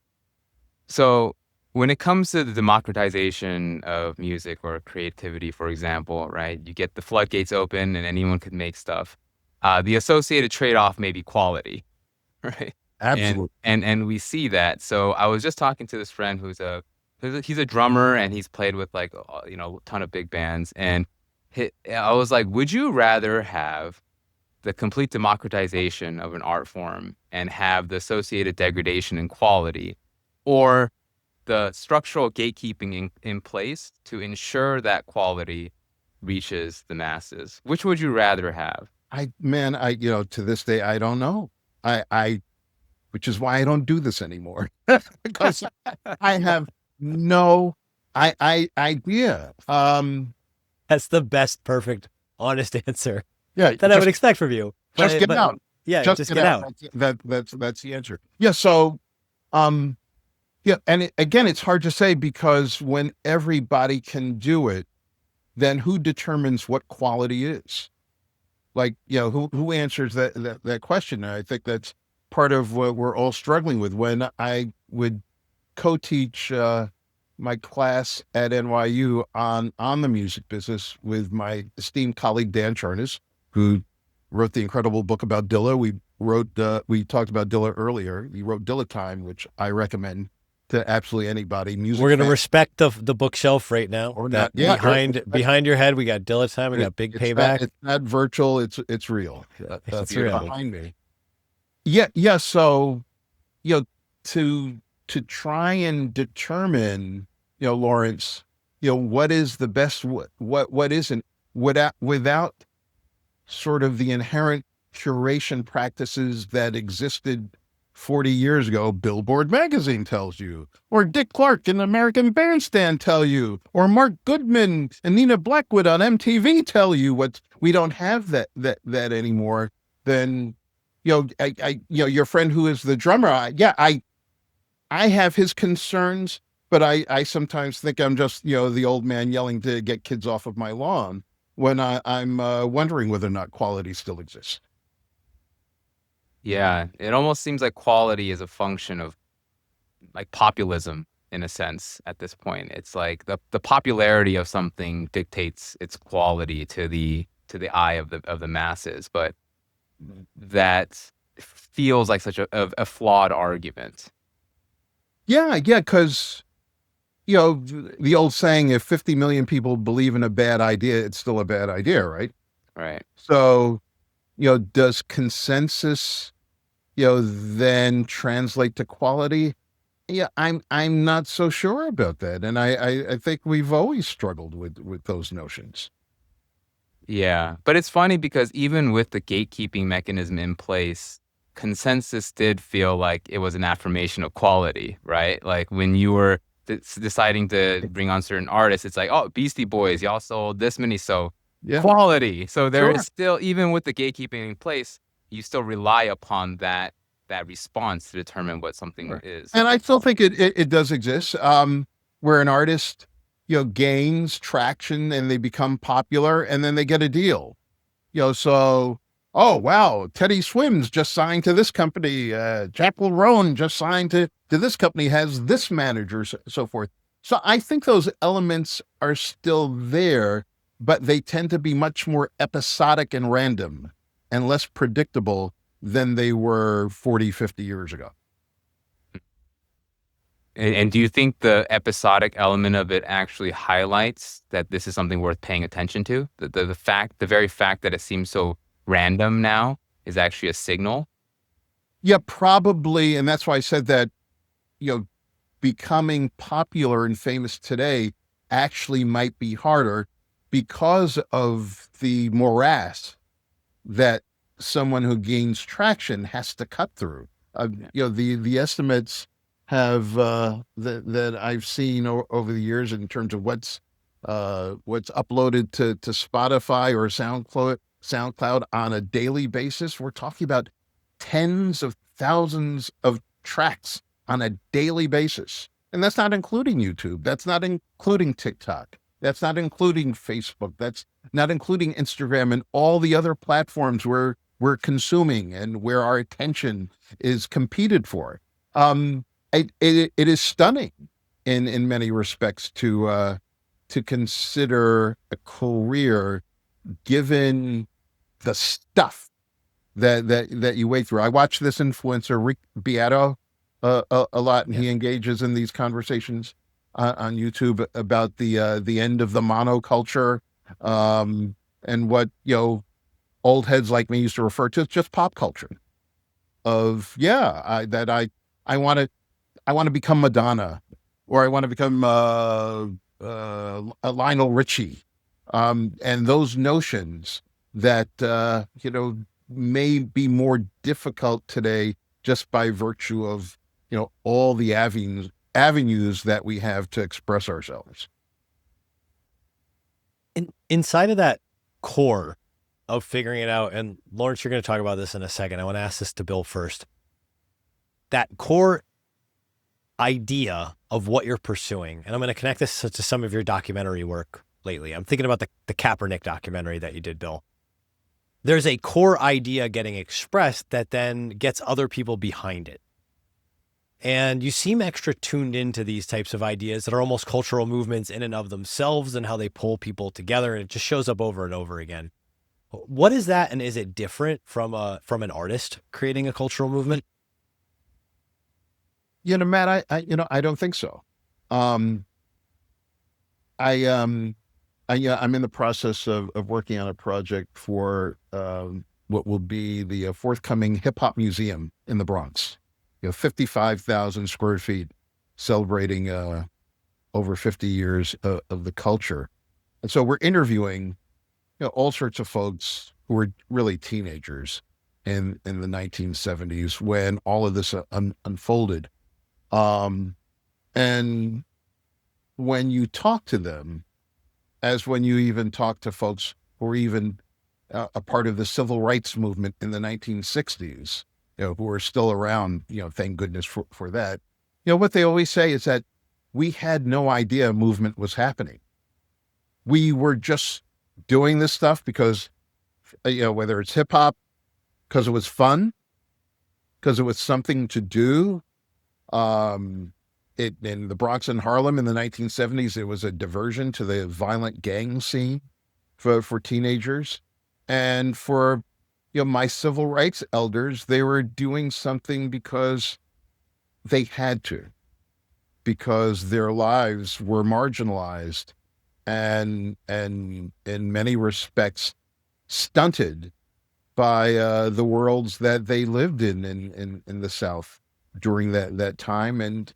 So when it comes to the democratization of music or creativity, for example, right, you get the floodgates open and anyone could make stuff. The associated trade-off may be quality, right? Absolutely. And we see that. So I was just talking to this friend who's a drummer, and he's played with like a ton of big bands. And I was like, would you rather have the complete democratization of an art form and have the associated degradation in quality, or the structural gatekeeping in place to ensure that quality reaches the masses? Which would you rather have? To this day, I don't know. Which is why I don't do this anymore, because I have no idea. That's the best, perfect, honest answer that I would expect from you. Just get out. Yeah, just get out. That's the answer. Yeah. So, and again, it's hard to say, because when everybody can do it, then who determines what quality is? Like, who answers that question? And I think that's part of what we're all struggling with. When I would co-teach my class at NYU on the music business with my esteemed colleague Dan Charnas, who wrote the incredible book about Dilla. We talked about Dilla earlier. He wrote Dilla Time, which I recommend to absolutely anybody. We're going to respect the bookshelf right now. Or that not. behind your head, we got Dilla Time. We got Big Payback. It's not virtual. It's real. It's real behind me. Yeah. So, to try and determine, Lawrence, what is the best, what isn't, without sort of the inherent curation practices that existed 40 years ago. Billboard magazine tells you, or Dick Clark and American Bandstand tell you, or Mark Goodman and Nina Blackwood on MTV tell you what. We don't have that anymore. Then, your friend who is the drummer, I have his concerns, but I sometimes think I'm just, the old man yelling to get kids off of my lawn when I'm wondering whether or not quality still exists. Yeah, it almost seems like quality is a function of like populism in a sense at this point. It's like the popularity of something dictates its quality to the eye of the masses, but that feels like such a flawed argument. Yeah, because the old saying, if 50 million people believe in a bad idea, it's still a bad idea, right? Right. So, does consensus, then translate to quality? Yeah, I'm not so sure about that. And I think we've always struggled with those notions. Yeah. But it's funny because even with the gatekeeping mechanism in place, consensus did feel like it was an affirmation of quality, right? Like when you were deciding to bring on certain artists, it's like, oh, Beastie Boys, y'all sold this many, so Yeah, quality. So there sure. is still, even with the gatekeeping in place, you still rely upon that response to determine what something Sure. is. And I still think it does exist, where an artist, gains traction and they become popular and then they get a deal. So, oh, wow, Teddy Swims just signed to this company. Jackal Roan just signed to this company, has this manager, so forth. So I think those elements are still there, but they tend to be much more episodic and random and less predictable than they were 40, 50 years ago. And do you think the episodic element of it actually highlights that this is something worth paying attention to? The very fact that it seems so random now is actually a signal? Yeah, probably. And that's why I said that, becoming popular and famous today actually might be harder because of the morass that someone who gains traction has to cut through. The estimates have that I've seen over the years in terms of what's uploaded to Spotify or SoundCloud on a daily basis. We're talking about tens of thousands of tracks on a daily basis. And that's not including YouTube. That's not including TikTok. That's not including Facebook. That's not including Instagram and all the other platforms where we're consuming and where our attention is competed for. It is stunning in many respects to consider a career given the stuff that you wade through. I watch this influencer Rick Beato a lot, and he engages in these conversations on YouTube about the end of the monoculture, and what old heads like me used to refer to as just pop culture. I want to become Madonna, or I want to become a Lionel Richie, and those notions that may be more difficult today just by virtue of all the avenues that we have to express ourselves. Inside of that core of figuring it out, and Lawrence, you're going to talk about this in a second. I want to ask this to Bill first. That core idea of what you're pursuing, and I'm going to connect this to some of your documentary work lately. I'm thinking about the Kaepernick documentary that you did, Bill. There's a core idea getting expressed that then gets other people behind it. And you seem extra tuned into these types of ideas that are almost cultural movements in and of themselves and how they pull people together. And it just shows up over and over again. What is that? And is it different from an artist creating a cultural movement? Matt, I don't think so. I'm in the process of working on a project for what will be the forthcoming hip hop museum in the Bronx. 55,000 square feet, celebrating over 50 years of the culture. And so we're interviewing all sorts of folks who were really teenagers in the 1970s when all of this unfolded. And when you talk to them, as when you even talk to folks who were even a part of the civil rights movement in the 1960s, who are still around, thank goodness for that. What they always say is that we had no idea movement was happening. We were just doing this stuff because, whether it's hip hop, because it was fun, because it was something to do, in the Bronx and Harlem in the 1970s, it was a diversion to the violent gang scene for teenagers. And for, my civil rights elders, they were doing something because they had to, because their lives were marginalized and in many respects stunted by the worlds that they lived in the South during that time, and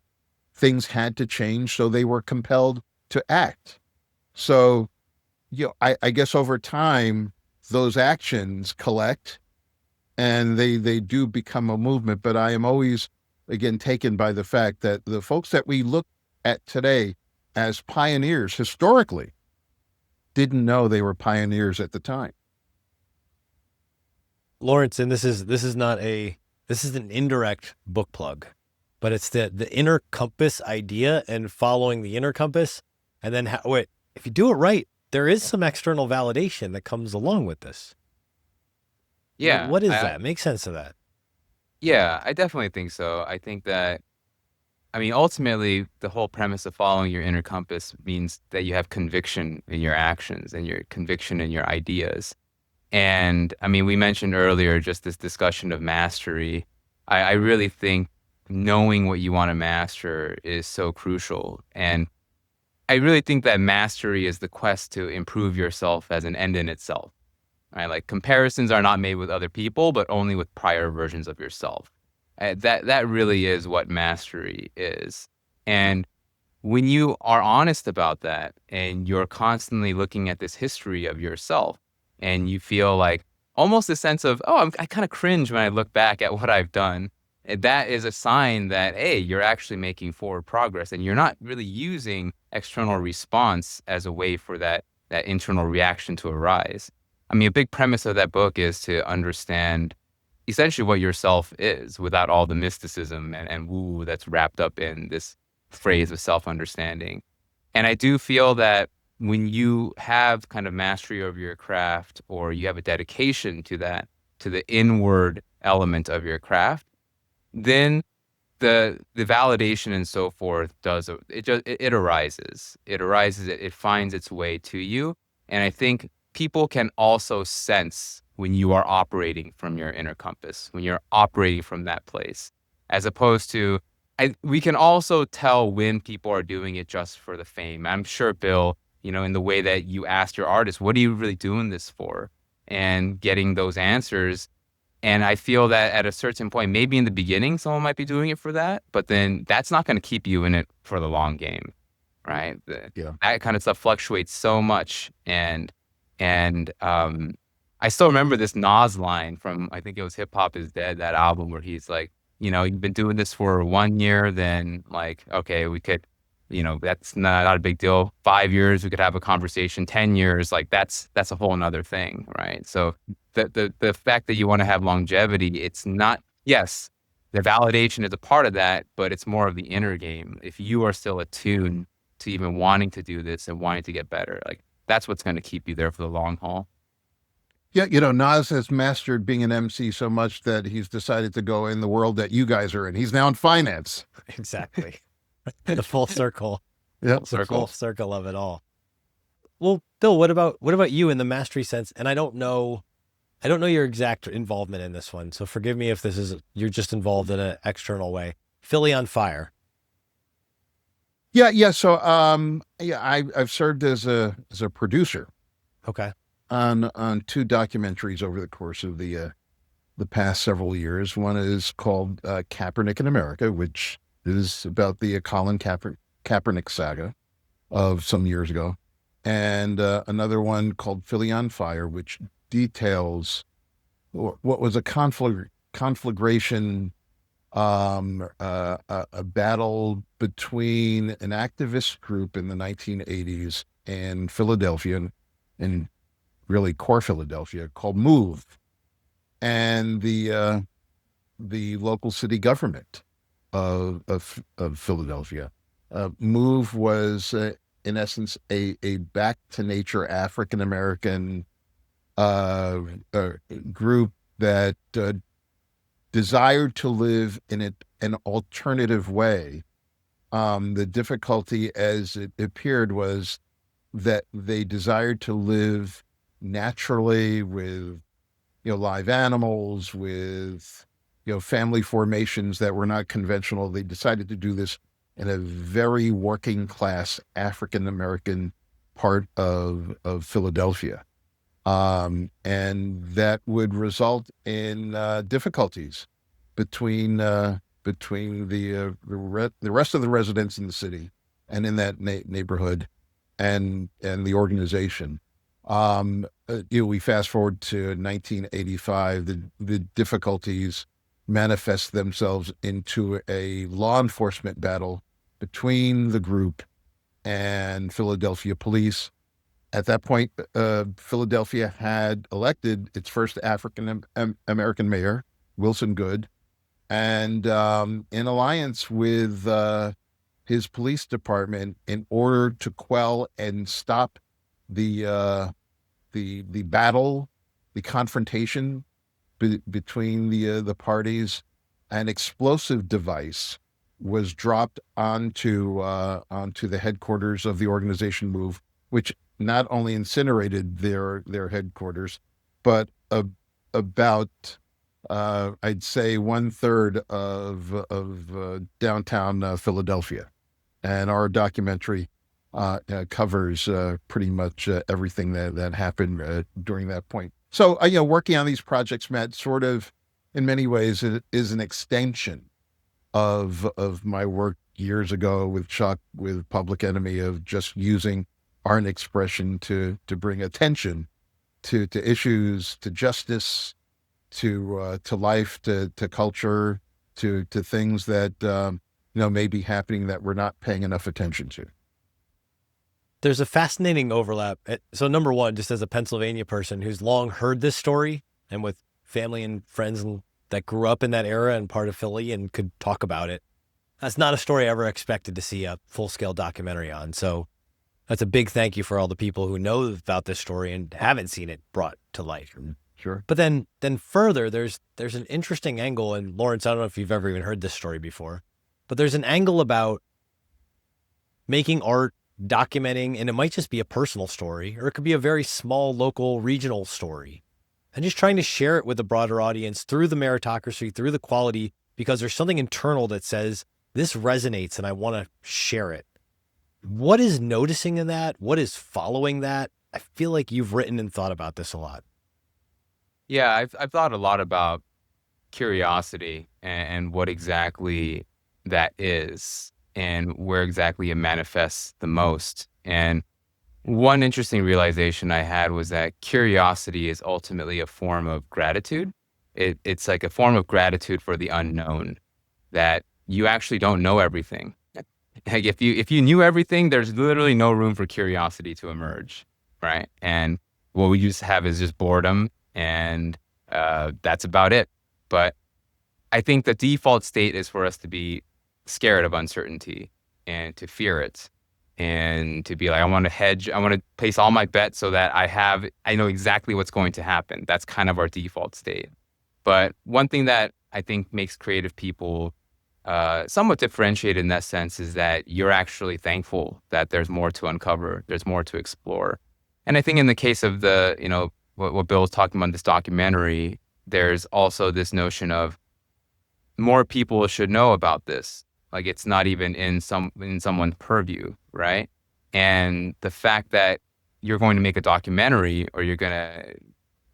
things had to change, so they were compelled to act. So, I guess over time those actions collect, and they do become a movement. But I am always, again, taken by the fact that the folks that we look at today as pioneers historically didn't know they were pioneers at the time. Lawrence, and this is an indirect book plug, but it's the inner compass idea and following the inner compass. And then if you do it right, there is some external validation that comes along with this. Yeah. What is that? Make sense of that. Yeah, I definitely think so. I think that, ultimately, the whole premise of following your inner compass means that you have conviction in your actions and your conviction in your ideas. And we mentioned earlier just this discussion of mastery. I really think knowing what you want to master is so crucial. And I really think that mastery is the quest to improve yourself as an end in itself. Right? Like, comparisons are not made with other people, but only with prior versions of yourself. That really is what mastery is. And when you are honest about that and you're constantly looking at this history of yourself and you feel like almost a sense of, I kind of cringe when I look back at what I've done, that is a sign that, hey, you're actually making forward progress and you're not really using external response as a way for that internal reaction to arise. A big premise of that book is to understand essentially what yourself is without all the mysticism and woo that's wrapped up in this phrase of self-understanding. And I do feel that when you have kind of mastery over your craft, or you have a dedication to that, to the inward element of your craft, then the validation and so forth it arises. It finds its way to you. And I think people can also sense when you are operating from your inner compass, when you're operating from that place, as opposed to, we can also tell when people are doing it just for the fame. I'm sure, Bill, in the way that you asked your artist, what are you really doing this for? And getting those answers. And I feel that at a certain point, maybe in the beginning, someone might be doing it for that, but then that's not going to keep you in it for the long game, right? That kind of stuff fluctuates so much. And I still remember this Nas line from, I think it was Hip Hop Is Dead, that album, where he's like, you've been doing this for 1 year, then like, okay, we could, that's not a big deal. 5 years, we could have a conversation. 10 years, like that's a whole nother thing, right? So the fact that you want to have longevity, it's not, yes, the validation is a part of that, but it's more of the inner game. If you are still attuned to even wanting to do this and wanting to get better, like that's what's going to keep you there for the long haul. Yeah, Nas has mastered being an MC so much that he's decided to go in the world that you guys are in. He's now in finance. Exactly. The full circle. Yeah, the full circle of it all. Well, Bill, what about you in the mastery sense? And I don't know your exact involvement in this one, so forgive me if you're just involved in an external way. Philly on Fire. Yeah. So, I've served as a producer. Okay. On 2 documentaries over the course of the past several years. One is called Kaepernick in America, which is about the Colin Kaepernick saga of some years ago, and another one called Philly on Fire, which details what was a conflagration, a battle between an activist group in the 1980s in Philadelphia, and really core Philadelphia, called MOVE, and the local city government of Philadelphia. MOVE was, in essence, a back to nature African American group that desired to live in an alternative way The difficulty as it appeared was that they desired to live naturally with, live animals, with, family formations that were not conventional. They decided to do this in a very working class African American part of Philadelphia. And that would result in difficulties between the rest of the residents in the city and in that neighborhood and the organization. We fast forward to 1985. The difficulties manifest themselves into a law enforcement battle between the group and Philadelphia police. At that point, Philadelphia had elected its first African American mayor, Wilson Goode, and in alliance with his police department, in order to quell and stop the battle, the confrontation between the parties, an explosive device was dropped onto the headquarters of the organization MOVE, which not only incinerated their headquarters, but about I'd say 1/3 of downtown Philadelphia. And our documentary covers pretty much everything that happened during that point. So, working on these projects, Matt, sort of, in many ways, it is an extension of my work years ago with Chuck, with Public Enemy, of just using art and expression to bring attention to issues, to justice, to life, to culture, to things that may be happening that we're not paying enough attention to. There's a fascinating overlap. So number one, just as a Pennsylvania person who's long heard this story and with family and friends that grew up in that era and part of Philly and could talk about it, that's not a story I ever expected to see a full-scale documentary on. So that's a big thank you for all the people who know about this story and haven't seen it brought to light. Sure. But then further, there's an interesting angle, and Lawrence, I don't know if you've ever even heard this story before, but there's an angle about making art, documenting, and it might just be a personal story, or it could be a very small, local, regional story, and just trying to share it with a broader audience through the meritocracy, through the quality, because there's something internal that says, this resonates and I want to share it. What is noticing in that? What is following that? I feel like you've written and thought about this a lot. Yeah, I've thought a lot about curiosity and what exactly that is and where exactly it manifests the most. And one interesting realization I had was that curiosity is ultimately a form of gratitude. It's like a form of gratitude for the unknown, that you actually don't know everything. Like if you knew everything, there's literally no room for curiosity to emerge, right? And what we just have is just boredom, and that's about it. But I think the default state is for us to be scared of uncertainty and to fear it, and to be like, I want to hedge, I want to place all my bets so that I know exactly what's going to happen. That's kind of our default state. But one thing that I think makes creative people somewhat differentiated in that sense is that you're actually thankful that there's more to uncover, there's more to explore. And I think in the case of what Bill was talking about in this documentary, there's also this notion of more people should know about this. Like, it's not even in someone's purview, right? And the fact that you're going to make a documentary or you're going to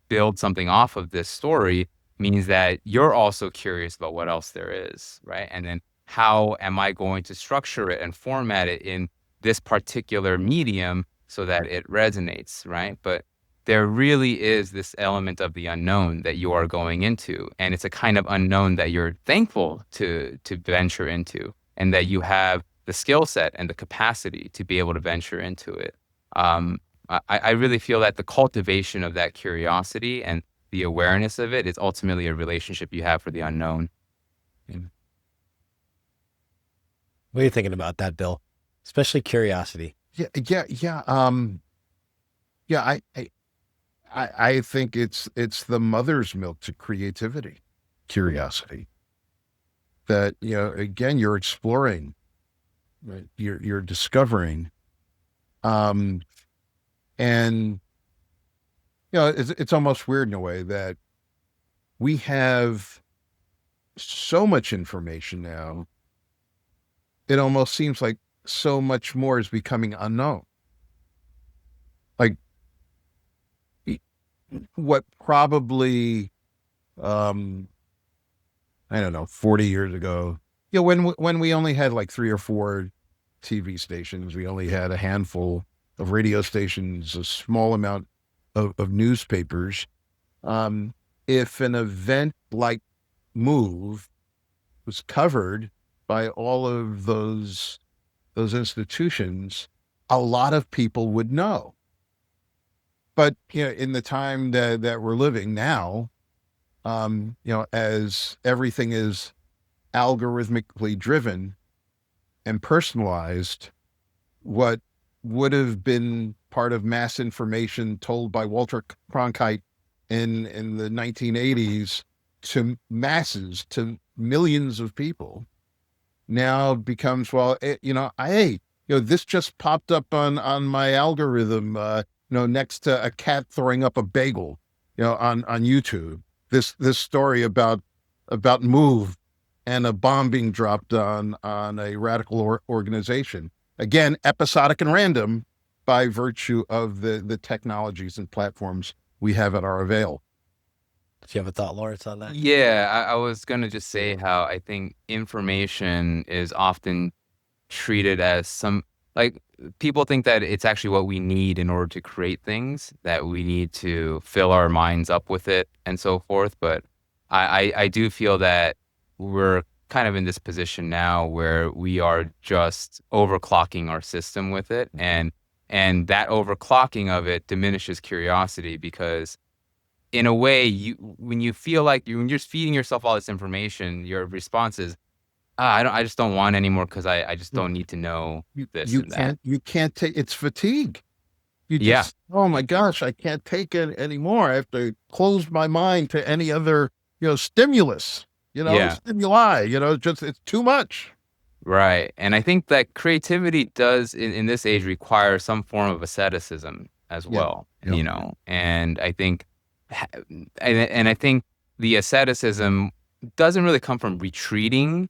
build something off of this story means that you're also curious about what else there is, right? And then how am I going to structure it and format it in this particular medium so that it resonates, right? But there really is this element of the unknown that you are going into. And it's a kind of unknown that you're thankful to venture into, and that you have the skill set and the capacity to be able to venture into it. I really feel that the cultivation of that curiosity and the awareness of it is ultimately a relationship you have for the unknown. What are you thinking about that, Bill? Especially curiosity. I think it's the mother's milk to you're discovering. And it's almost weird in a way that we have so much information now. It almost seems like so much more is becoming unknown. Like what probably, I don't know, 40 years ago, when we only had like 3 or 4 TV stations, we only had a handful of radio stations, a small amount of newspapers. If an event like Move was covered by all of those institutions, a lot of people would know. But in the time that we're living now, as everything is algorithmically driven and personalized, what would have been part of mass information told by Walter Cronkite in the 1980s to masses, to millions of people, now becomes, this just popped up on my algorithm, next to a cat throwing up a bagel, on YouTube. This story about Move and a bomb being dropped on a radical organization. Again, episodic and random by virtue of the technologies and platforms we have at our avail. Do you have a thought, Lawrence, on that? Yeah, I was going to just say how I think information is often treated as like people think that it's actually what we need in order to create things, that we need to fill our minds up with it and so forth. But I do feel that we're kind of in this position now where we are just overclocking our system with it. And that overclocking of it diminishes curiosity, because in a way, when you feel like when you're just feeding yourself all this information, your response is, I just don't want anymore because I just don't need to know this and that. You can't take, it's fatigue. You Yeah. just, oh my gosh, I can't take it anymore. I have to close my mind to any other, stimulus, stimuli, just, it's too much. Right. And I think that creativity does in this age require some form of asceticism as well, and I think, and I think the asceticism doesn't really come from retreating,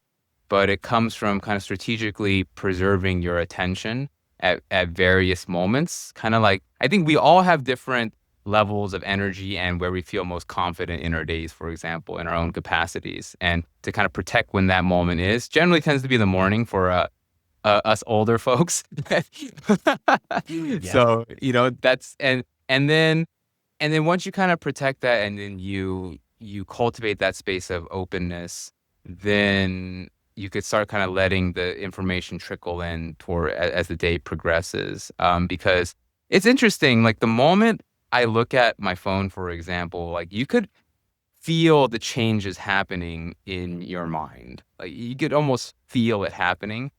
but it comes from kind of strategically preserving your attention at various moments. Kind of like, I think we all have different levels of energy and where we feel most confident in our days, for example, in our own capacities. And to kind of protect when that moment is, generally tends to be the morning for us older folks. So, that's, and then once you kind of protect that, and then you cultivate that space of openness, then you could start kind of letting the information trickle in as the day progresses. Because it's interesting, like the moment I look at my phone, for example, like you could feel the changes happening in your mind. Like you could almost feel it happening.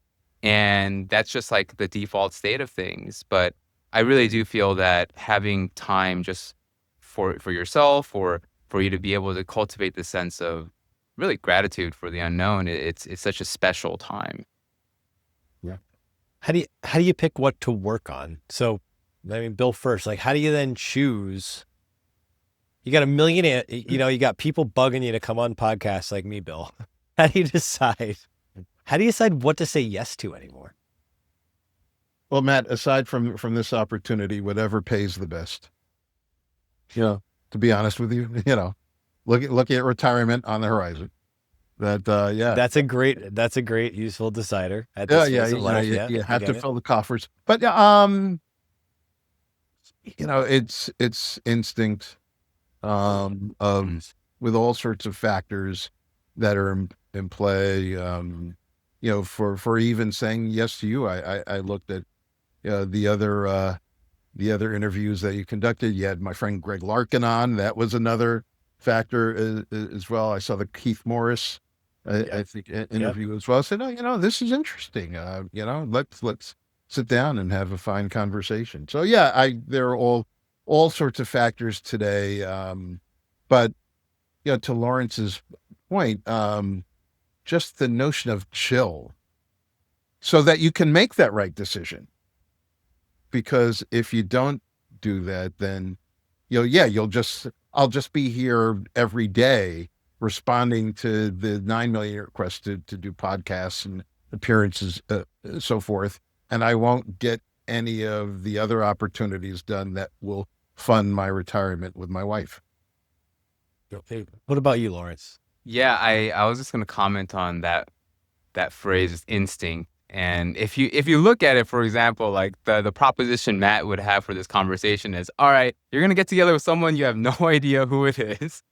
And that's just like the default state of things. But I really do feel that having time just for yourself, or for you to be able to cultivate the sense of really gratitude for the unknown, it's such a special time. Yeah. How do you pick what to work on? So, I mean, Bill first, like, how do you then choose? You got a million, you got people bugging you to come on podcasts like me, Bill. How do you decide? How do you decide what to say yes to anymore? Well, Matt, aside from this opportunity, whatever pays the best. To be honest with you, look at retirement on the horizon. That's a great useful decider at this phase of life. You have to fill the coffers, but it's instinct of with all sorts of factors that are in play. For even saying yes to you, I looked at the other interviews that you conducted. You had my friend Greg Larkin on. That was another factor as well. I saw the Keith Morris, I think, interview as well. I said, this is interesting. Let's sit down and have a fine conversation. So there are all sorts of factors today. But to Lawrence's point, just the notion of chill. so that you can make that right decision. Because if you don't do that, then I'll just be here every day responding to the 9 million requests to do podcasts and appearances, so forth. And I won't get any of the other opportunities done that will fund my retirement with my wife. What about you, Lawrence? Yeah, I was just going to comment on that phrase instinct. And if you look at it, for example, like the proposition Matt would have for this conversation is, all right, you're going to get together with someone, you have no idea who it is.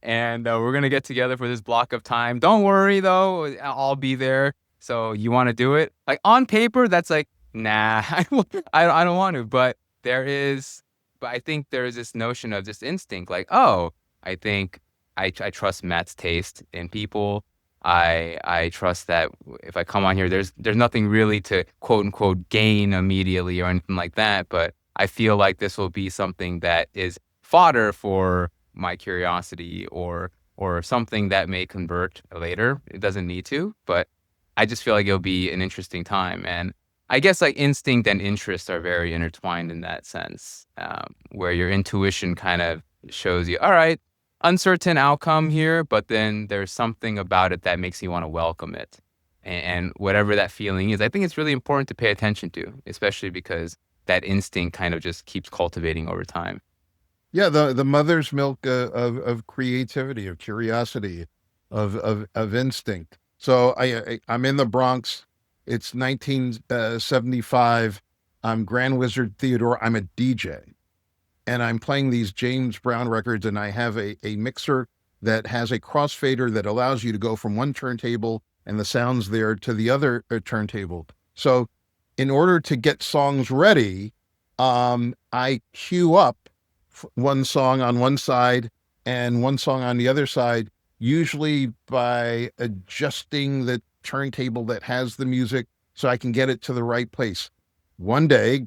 And we're going to get together for this block of time. Don't worry, though, I'll be there. So you want to do it? Like on paper, that's like, nah, I don't want to. But I think there is this notion of just instinct. Like, oh, I think I trust Matt's taste in people. I trust that if I come on here, there's nothing really to quote unquote gain immediately or anything like that. But I feel like this will be something that is fodder for my curiosity or something that may convert later. It doesn't need to, but I just feel like it'll be an interesting time. And I guess like instinct and interest are very intertwined in that sense, where your intuition kind of shows you, all right, uncertain outcome here, but then there's something about it that makes you want to welcome it. And whatever that feeling is, I think it's really important to pay attention to, especially because that instinct kind of just keeps cultivating over time. Yeah, the mother's milk of creativity, of curiosity, of instinct. So I'm in the Bronx. It's 1975. I'm Grand Wizard Theodore. I'm a DJ. And I'm playing these James Brown records, and I have a mixer that has a crossfader that allows you to go from one turntable and the sounds there to the other turntable. So in order to get songs ready, I queue up one song on one side and one song on the other side, usually by adjusting the turntable that has the music so I can get it to the right place. One day,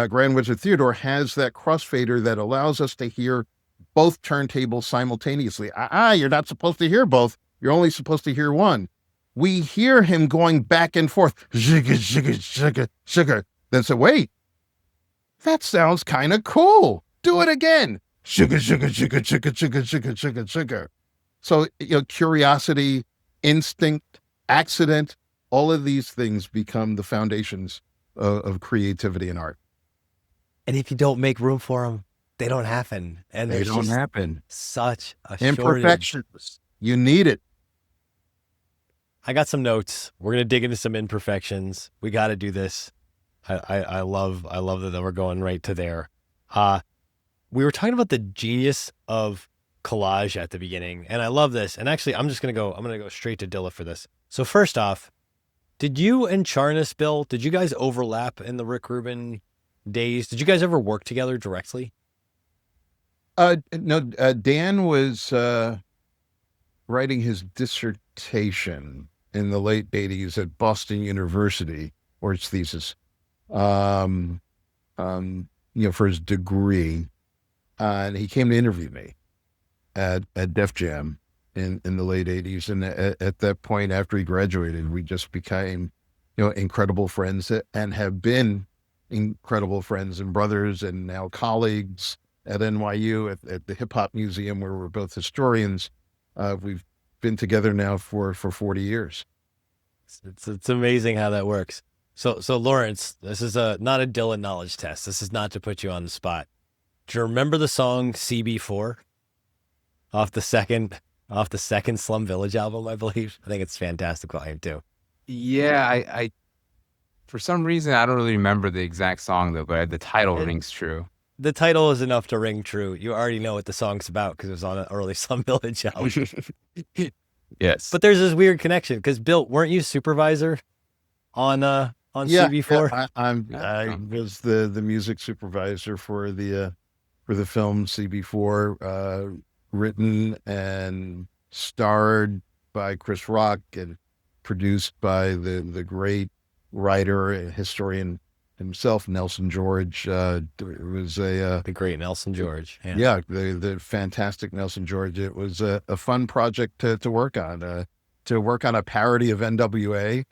Grand Wizard Theodore has that crossfader that allows us to hear both turntables simultaneously. You're not supposed to hear both. You're only supposed to hear one. We hear him going back and forth. Zhigga, zhigga, zhigga, zhigga. Then say, wait, that sounds kind of cool. Do it again. Zhigga, zhigga, zhigga, zhigga, zhigga, zhigga, zhigga, zhigga. So, curiosity, instinct, accident, all of these things become the foundations of creativity and art. And if you don't make room for them, they don't happen. And They don't happen. Such a Imperfections. shortage. You need it. I got some notes. We're gonna dig into some imperfections. We got to do this. I love that we're going right to there. We were talking about the genius of collage at the beginning, and I love this. And actually, I'm gonna go straight to Dilla for this. So first off, did you and Charnas, Bill, did you guys overlap in the Rick Rubin days? Did you guys ever work together directly? No, Dan was writing his dissertation in the late 80s at Boston University, or his thesis, for his degree. And he came to interview me at Def Jam in the late 80s. And at that point, after he graduated, we just became, incredible friends and have been incredible friends and brothers and now colleagues at NYU at the Hip Hop Museum, where we're both historians. We've been together now for 40 years. It's amazing how that works. So Lawrence, this is not a Dylan knowledge test. This is not to put you on the spot. Do you remember the song CB4 off the second Slum Village album, I believe? I think it's Fantastic Volume 2. Yeah, I for some reason I don't really remember the exact song though, but the title rings true. The title is enough to ring true. You already know what the song's about because it was on an early Slum Village album. Yes. But there's this weird connection because Bill, weren't you supervisor on CB4? Yeah, I was the music supervisor for the film CB4, written and starred by Chris Rock and produced by the great writer and historian himself, Nelson George. It was the great Nelson George. Yeah, the fantastic Nelson George. It was a fun project to work on. to work on a parody of NWA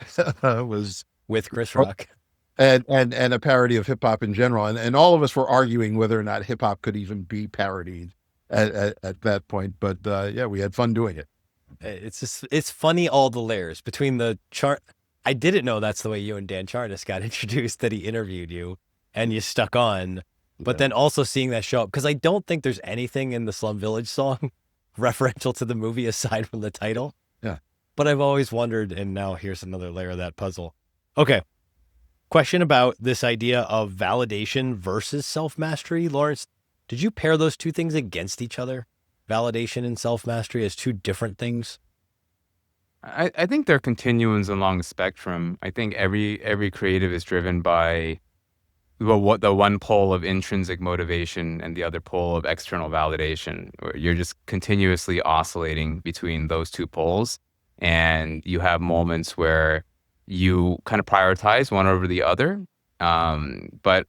was With Chris Rock. and a parody of hip hop in general. And all of us were arguing whether or not hip hop could even be parodied at that point. But yeah, we had fun doing it. It's funny, all the layers between the chart. I didn't know that's the way you and Dan Charnas got introduced, that he interviewed you and you stuck on. But then also seeing that show up, because I don't think there's anything in the Slum Village song referential to the movie aside from the title. Yeah. But I've always wondered, and now here's another layer of that puzzle. Okay. Question about this idea of validation versus self-mastery. Lawrence, did you pair those two things against each other? Validation and self-mastery as two different things? I think they're continuums along the spectrum. I think every creative is driven by what the one pole of intrinsic motivation and the other pole of external validation. You're just continuously oscillating between those two poles, and you have moments where you kind of prioritize one over the other. But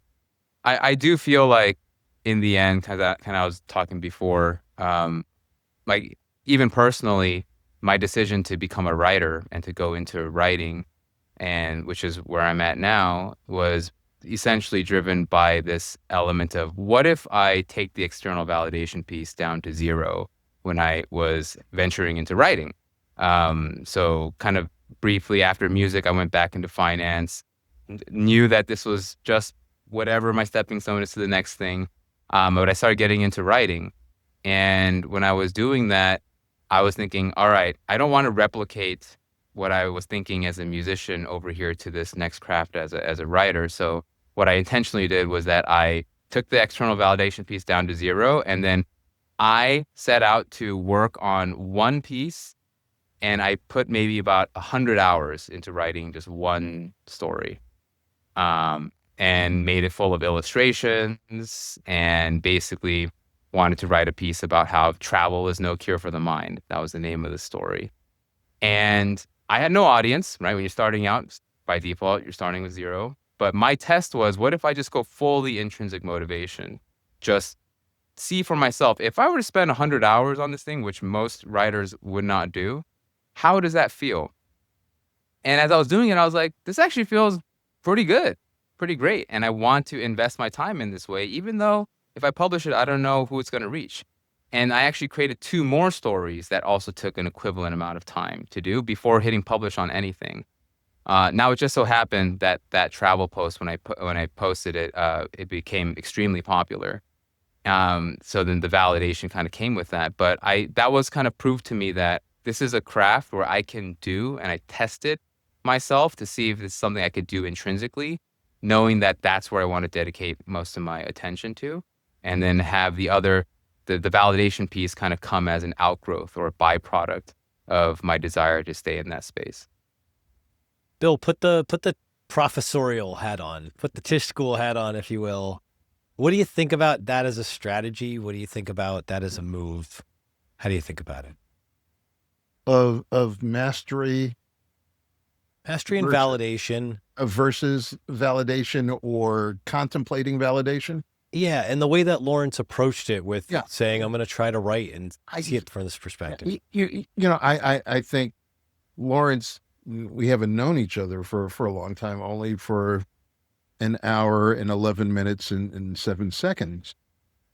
I do feel like in the end, kind of I was talking before, like even personally, my decision to become a writer and to go into writing, and which is where I'm at now, was essentially driven by this element of what if I take the external validation piece down to zero when I was venturing into writing. So kind of briefly after music, I went back into finance, knew that this was just whatever my stepping stone is to the next thing. But I started getting into writing. And when I was doing that, I was thinking, all right, I don't want to replicate what I was thinking as a musician over here to this next craft as a writer. So what I intentionally did was that I took the external validation piece down to zero, and then I set out to work on one piece, and I put maybe about 100 hours into writing just one story, and made it full of illustrations, and basically wanted to write a piece about how travel is no cure for the mind. That was the name of the story. And I had no audience, right? When you're starting out, by default, you're starting with zero. But my test was, what if I just go fully intrinsic motivation? Just see for myself, if I were to spend 100 hours on this thing, which most writers would not do, how does that feel? And as I was doing it, I was like, this actually feels pretty good, pretty great. And I want to invest my time in this way, even though if I publish it, I don't know who it's going to reach. And I actually created 2 more stories that also took an equivalent amount of time to do before hitting publish on anything. Now, it just so happened that that travel post, when I posted it, it became extremely popular. So then the validation kind of came with that. But that was kind of proof to me that this is a craft where I can do, and I tested myself to see if it's something I could do intrinsically, knowing that that's where I want to dedicate most of my attention to, and then have the validation piece kind of come as an outgrowth or a byproduct of my desire to stay in that space. Bill, put the professorial hat on, put the Tisch School hat on, if you will. What do you think about that as a strategy? What do you think about that as a move? How do you think about it? Of mastery and validation. Versus validation or contemplating validation? Yeah, and the way that Lawrence approached it with saying, I'm going to try to write and see it from this perspective. I think Lawrence, we haven't known each other for a long time, only for an hour and 11 minutes and 7 seconds.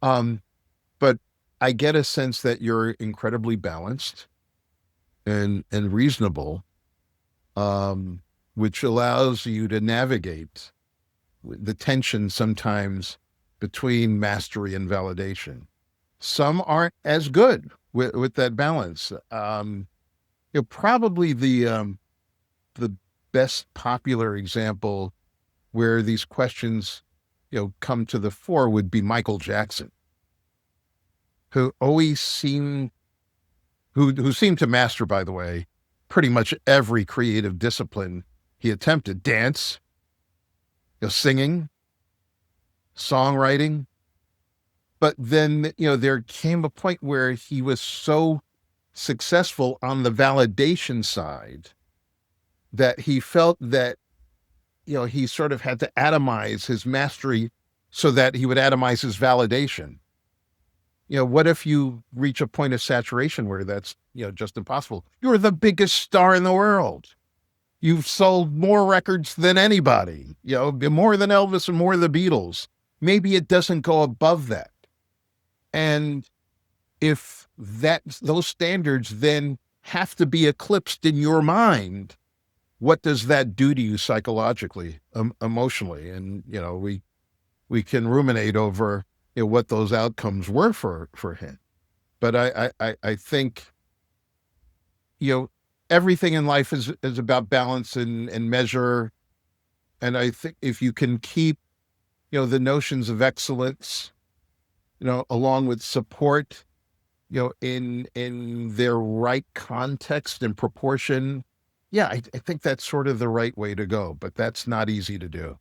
But I get a sense that you're incredibly balanced and reasonable, which allows you to navigate the tension sometimes between mastery and validation. Some aren't as good with that balance. Probably the best popular example where these questions, come to the fore would be Michael Jackson, who always seemed to master, by the way, pretty much every creative discipline he attempted: dance, singing, songwriting. But then, there came a point where he was so successful on the validation side that he felt that, he sort of had to atomize his mastery so that he would atomize his validation. what if you reach a point of saturation where that's, just impossible? You're the biggest star in the world. You've sold more records than anybody, more than Elvis and more than the Beatles. Maybe it doesn't go above that. And if those standards then have to be eclipsed in your mind, what does that do to you psychologically, emotionally? And, we can ruminate over what those outcomes were for him. But I think, everything in life is about balance and measure. And I think if you can keep, the notions of excellence, along with support, in their right context and proportion, yeah, I think that's sort of the right way to go, but that's not easy to do.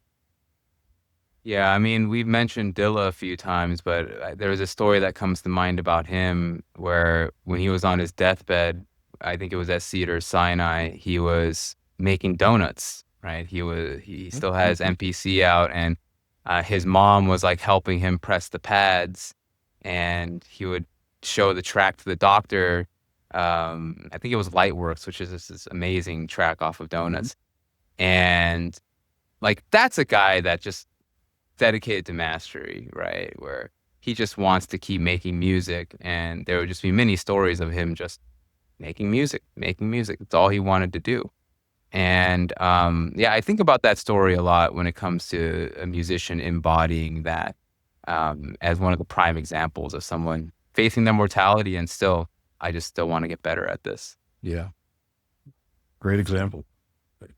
Yeah, I mean, we've mentioned Dilla a few times, but there was a story that comes to mind about him where when he was on his deathbed, I think it was at Cedars-Sinai, he was making donuts, right? He still has MPC out, and his mom was like helping him press the pads, and he would show the track to the doctor. I think it was Lightworks, which is this amazing track off of Donuts. And like, that's a guy that just dedicated to mastery, right? Where he just wants to keep making music, and there would just be many stories of him just making music. It's all he wanted to do. And I think about that story a lot when it comes to a musician embodying that as one of the prime examples of someone facing their mortality and I just still want to get better at this. Yeah. Great example.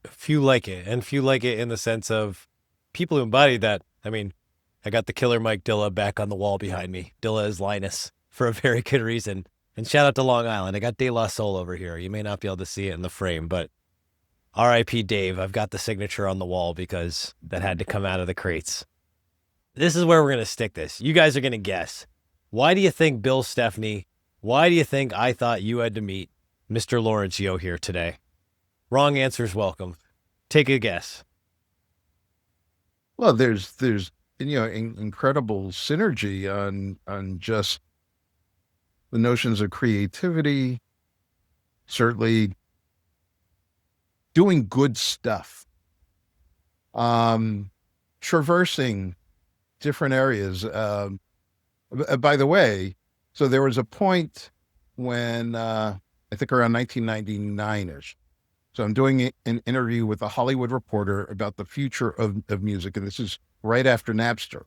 Few like it, and few like it in the sense of people who embody that. I mean, I got the killer Mike Dilla back on the wall behind me. Dilla is Linus for a very good reason. And shout out to Long Island. I got De La Soul over here. You may not be able to see it in the frame, but R.I.P. Dave. I've got the signature on the wall because that had to come out of the crates. This is where we're going to stick this. You guys are going to guess. Why do you think Bill Stephney, why do you think I thought you had to meet Mr. Lawrence Yeo here today? Wrong answers welcome. Take a guess. Well, there's incredible synergy on just the notions of creativity, certainly doing good stuff, traversing different areas. By the way, so there was a point when I think around 1999-ish. So I'm doing an interview with a Hollywood reporter about the future of music, and this is right after Napster.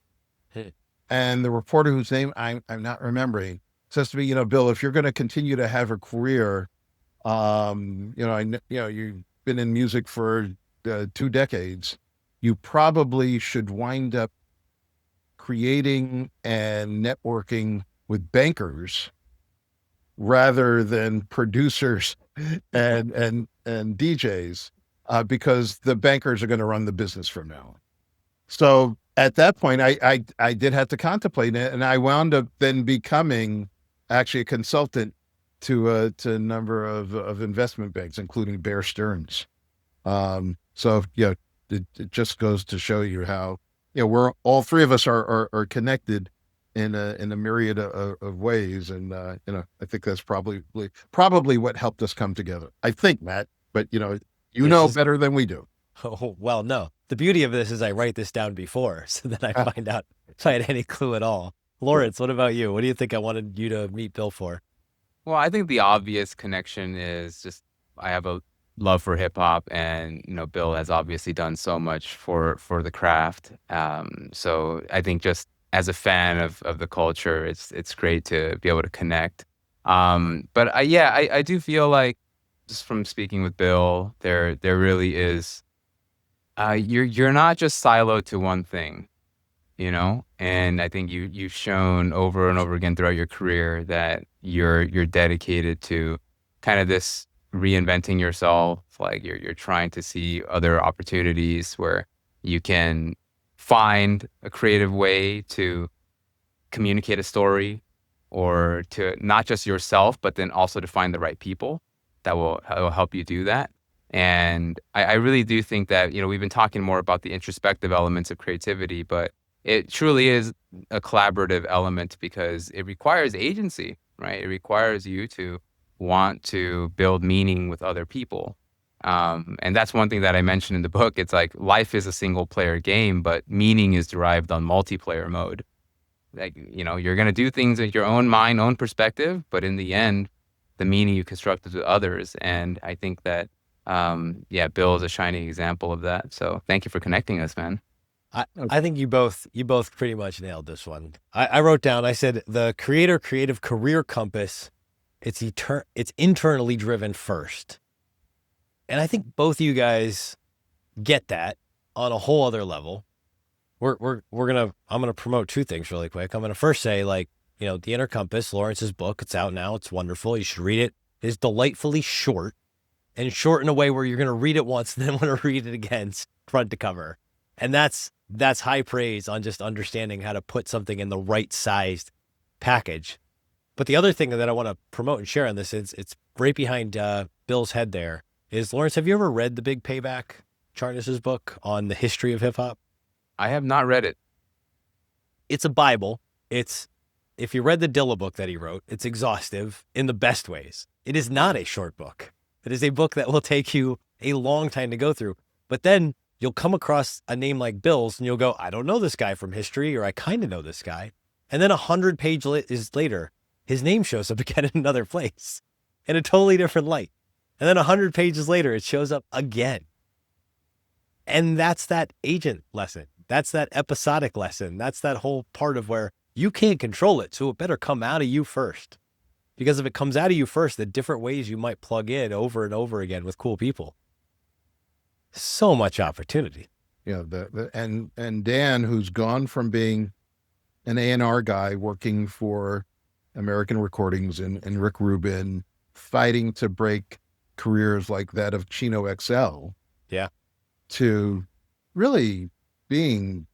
And the reporter, whose name I'm not remembering, says to me, Bill, if you're going to continue to have a career, you've been in music for 2 decades, you probably should wind up creating and networking with bankers rather than producers and DJs, because the bankers are going to run the business from now on. So at that point, I did have to contemplate it, and I wound up then becoming actually a consultant to a number of investment banks, including Bear Stearns. So it just goes to show you how we're all three of us are connected in a myriad of ways, and I think that's probably what helped us come together. I think, Matt, but better than we do. Oh, well, no. The beauty of this is I write this down before so that I find out if I had any clue at all. Lawrence, what about you? What do you think I wanted you to meet Bill for? Well, I think the obvious connection is just I have a love for hip hop, and Bill has obviously done so much for the craft. So I think just as a fan of the culture, it's great to be able to connect. But I do feel like, just from speaking with Bill, there really is. You're not just siloed to one thing, and I think you've shown over and over again throughout your career that you're dedicated to kind of this reinventing yourself. Like you're trying to see other opportunities where you can find a creative way to communicate a story, or to not just yourself, but then also to find the right people that will help you do that. And I really do think that, we've been talking more about the introspective elements of creativity, but it truly is a collaborative element because it requires agency, right? It requires you to want to build meaning with other people. And that's one thing that I mentioned in the book. It's like life is a single player game, but meaning is derived on multiplayer mode. Like, you're going to do things with your own mind, own perspective, but in the end, the meaning you constructed with others. And I think that, Bill is a shining example of that. So thank you for connecting us, man. I think you both pretty much nailed this one. I wrote down, I said, the creative career compass, it's internally driven first. And I think both of you guys get that on a whole other level. I'm gonna promote two things really quick. I'm gonna first say, like, The Inner Compass, Lawrence's book, it's out now. It's wonderful. You should read it. It's delightfully short, and short in a way where you're gonna read it once and then want to read it again, front to cover. And that's high praise on just understanding how to put something in the right sized package. But the other thing that I want to promote and share on this is it's right behind Bill's head there. Is, Lawrence, have you ever read The Big Payback, Charnas's book on the history of hip hop? I have not read it. It's a Bible. If you read the Dilla book that he wrote, it's exhaustive in the best ways. It is not a short book. It is a book that will take you a long time to go through. But then you'll come across a name like Bill's and you'll go, I don't know this guy from history, or I kind of know this guy. And then 100 pages later, his name shows up again in another place in a totally different light. And then 100 pages later, it shows up again. And that's that agent lesson. That's that episodic lesson. That's that whole part of where you can't control it. So it better come out of you first. Because if it comes out of you first, the different ways you might plug in over and over again with cool people. So much opportunity. And Dan, who's gone from being an A&R guy working for American Recordings and Rick Rubin, fighting to break careers like that of Chino XL, to really being,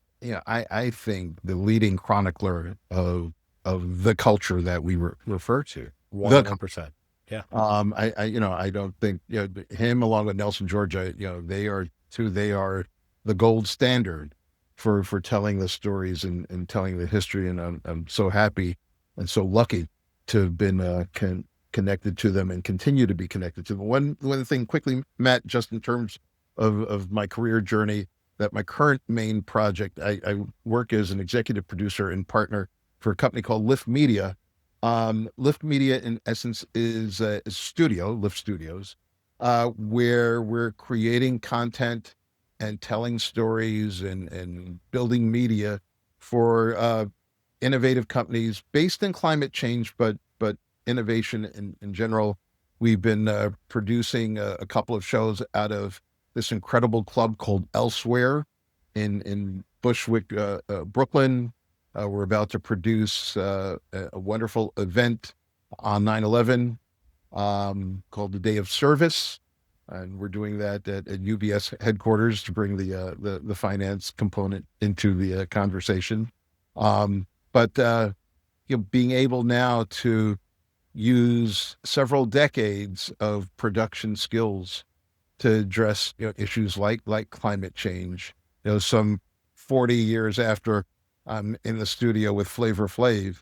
I think the leading chronicler of the culture that we refer to. 100%. Yeah. I don't think, him along with Nelson Georgia, they are the gold standard for telling the stories and telling the history. And I'm so happy and so lucky to have been connected to them and continue to be connected to them. One thing quickly, Matt, just in terms of my career journey, that my current main project, I work as an executive producer and partner for a company called Lift Media. Lift Media, in essence, is a studio, Lift Studios, where we're creating content and telling stories and building media for innovative companies based in climate change, but innovation in general. We've been producing a couple of shows out of this incredible club called Elsewhere in Bushwick, Brooklyn. We're about to produce a wonderful event on 9/11 called the Day of Service. And we're doing that at UBS headquarters to bring the finance component into the conversation. But being able now to use several decades of production skills to address issues like climate change. Some 40 years after I'm in the studio with Flavor Flav,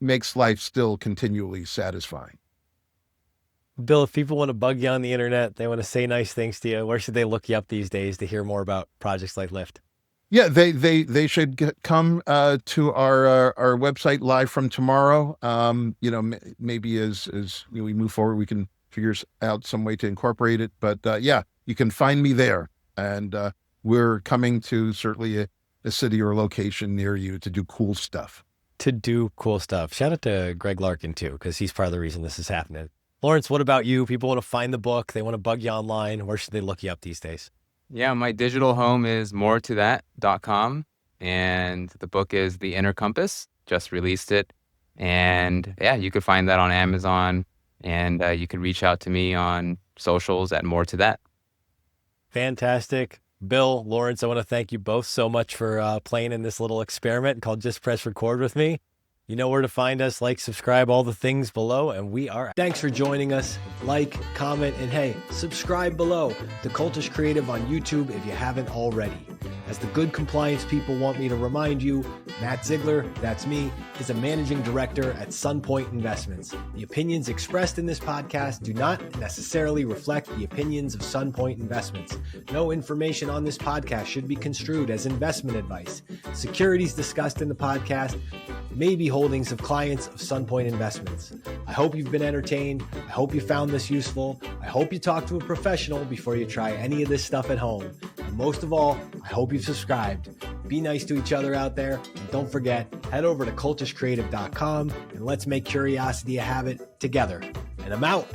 makes life still continually satisfying. Bill, if people want to bug you on the internet, they want to say nice things to you, where should they look you up these days to hear more about projects like Lyft? Yeah, they should come to our website live from tomorrow. Maybe as we move forward, we can figure out some way to incorporate it. But you can find me there, and we're coming to certainly a city or location near you to do cool stuff. Shout out to Greg Larkin too, because he's part of the reason this is happening. Lawrence, what about you? People want to find the book. They want to bug you online. Where should they look you up these days? Yeah, my digital home is moretothat.com, and the book is The Inner Compass. Just released it. And you could find that on Amazon, and you can reach out to me on socials at More to That. Fantastic. Bill, Lawrence, I want to thank you both so much for playing in this little experiment called Just Press Record with me. You know where to find us. Like, subscribe, all the things below, and we are. Thanks for joining us. Like, comment, and hey, subscribe below to Cultish Creative on YouTube if you haven't already. As the good compliance people want me to remind you, Matt Ziegler, that's me, is a managing director at Sunpoint Investments. The opinions expressed in this podcast do not necessarily reflect the opinions of Sunpoint Investments. No information on this podcast should be construed as investment advice. Securities discussed in the podcast may be holdings of clients of Sunpoint Investments. I hope you've been entertained. I hope you found this useful. I hope you talk to a professional before you try any of this stuff at home. And most of all, I hope you've subscribed. Be nice to each other out there. And don't forget, head over to cultishcreative.com and let's make curiosity a habit together. And I'm out.